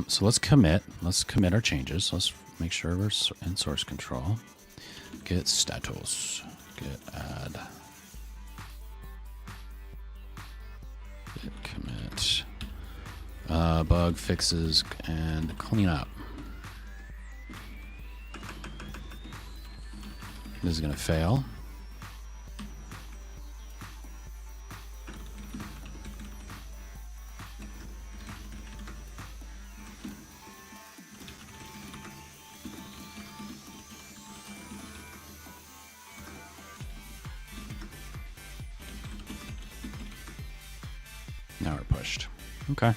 So let's commit. Let's commit our changes. Let's make sure we're in source control. Git status. Git add. Git commit. Bug fixes and clean up. This is going to fail. Now we're pushed. Okay.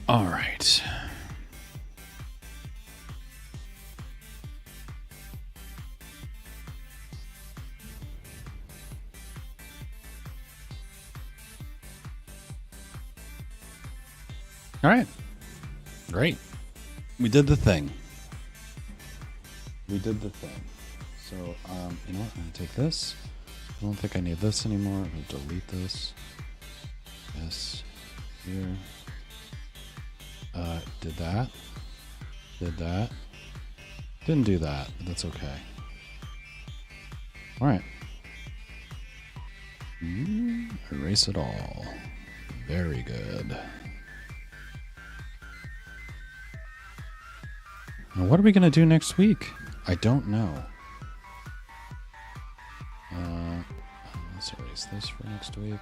All right. All right. Great. We did the thing. We did the thing. So, you know what? I'm going to take this. I don't think I need this anymore. I'm going to delete this. This here. Did that. Did that. Didn't do that, but that's okay. All right. Erase it all. Very good. Now, what are we going to do next week? I don't know. Let's erase this for next week.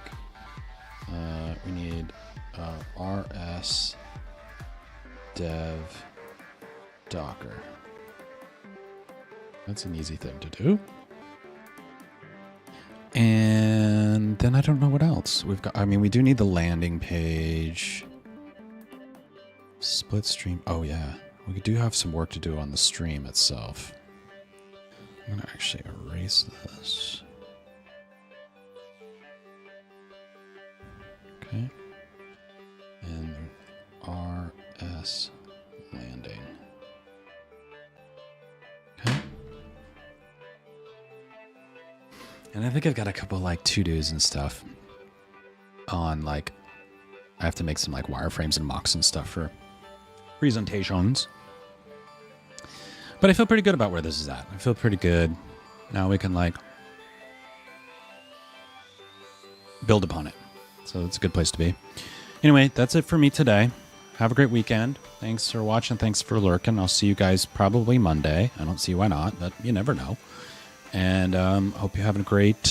We need rs dev docker. That's an easy thing to do. And then I don't know what else. We've got, I mean, we do need the landing page. Split stream. Oh, yeah. We do have some work to do on the stream itself. I'm going to actually erase this. Okay. And RS landing. Okay. And I think I've got a couple like to-dos and stuff on like, I have to make some like wireframes and mocks and stuff for presentations. But I feel pretty good about where this is at. I feel pretty good. Now we can like build upon it. So it's a good place to be. Anyway, that's it for me today. Have a great weekend. Thanks for watching. Thanks for lurking. I'll see you guys probably Monday. I don't see why not, but you never know. And hope you're having a great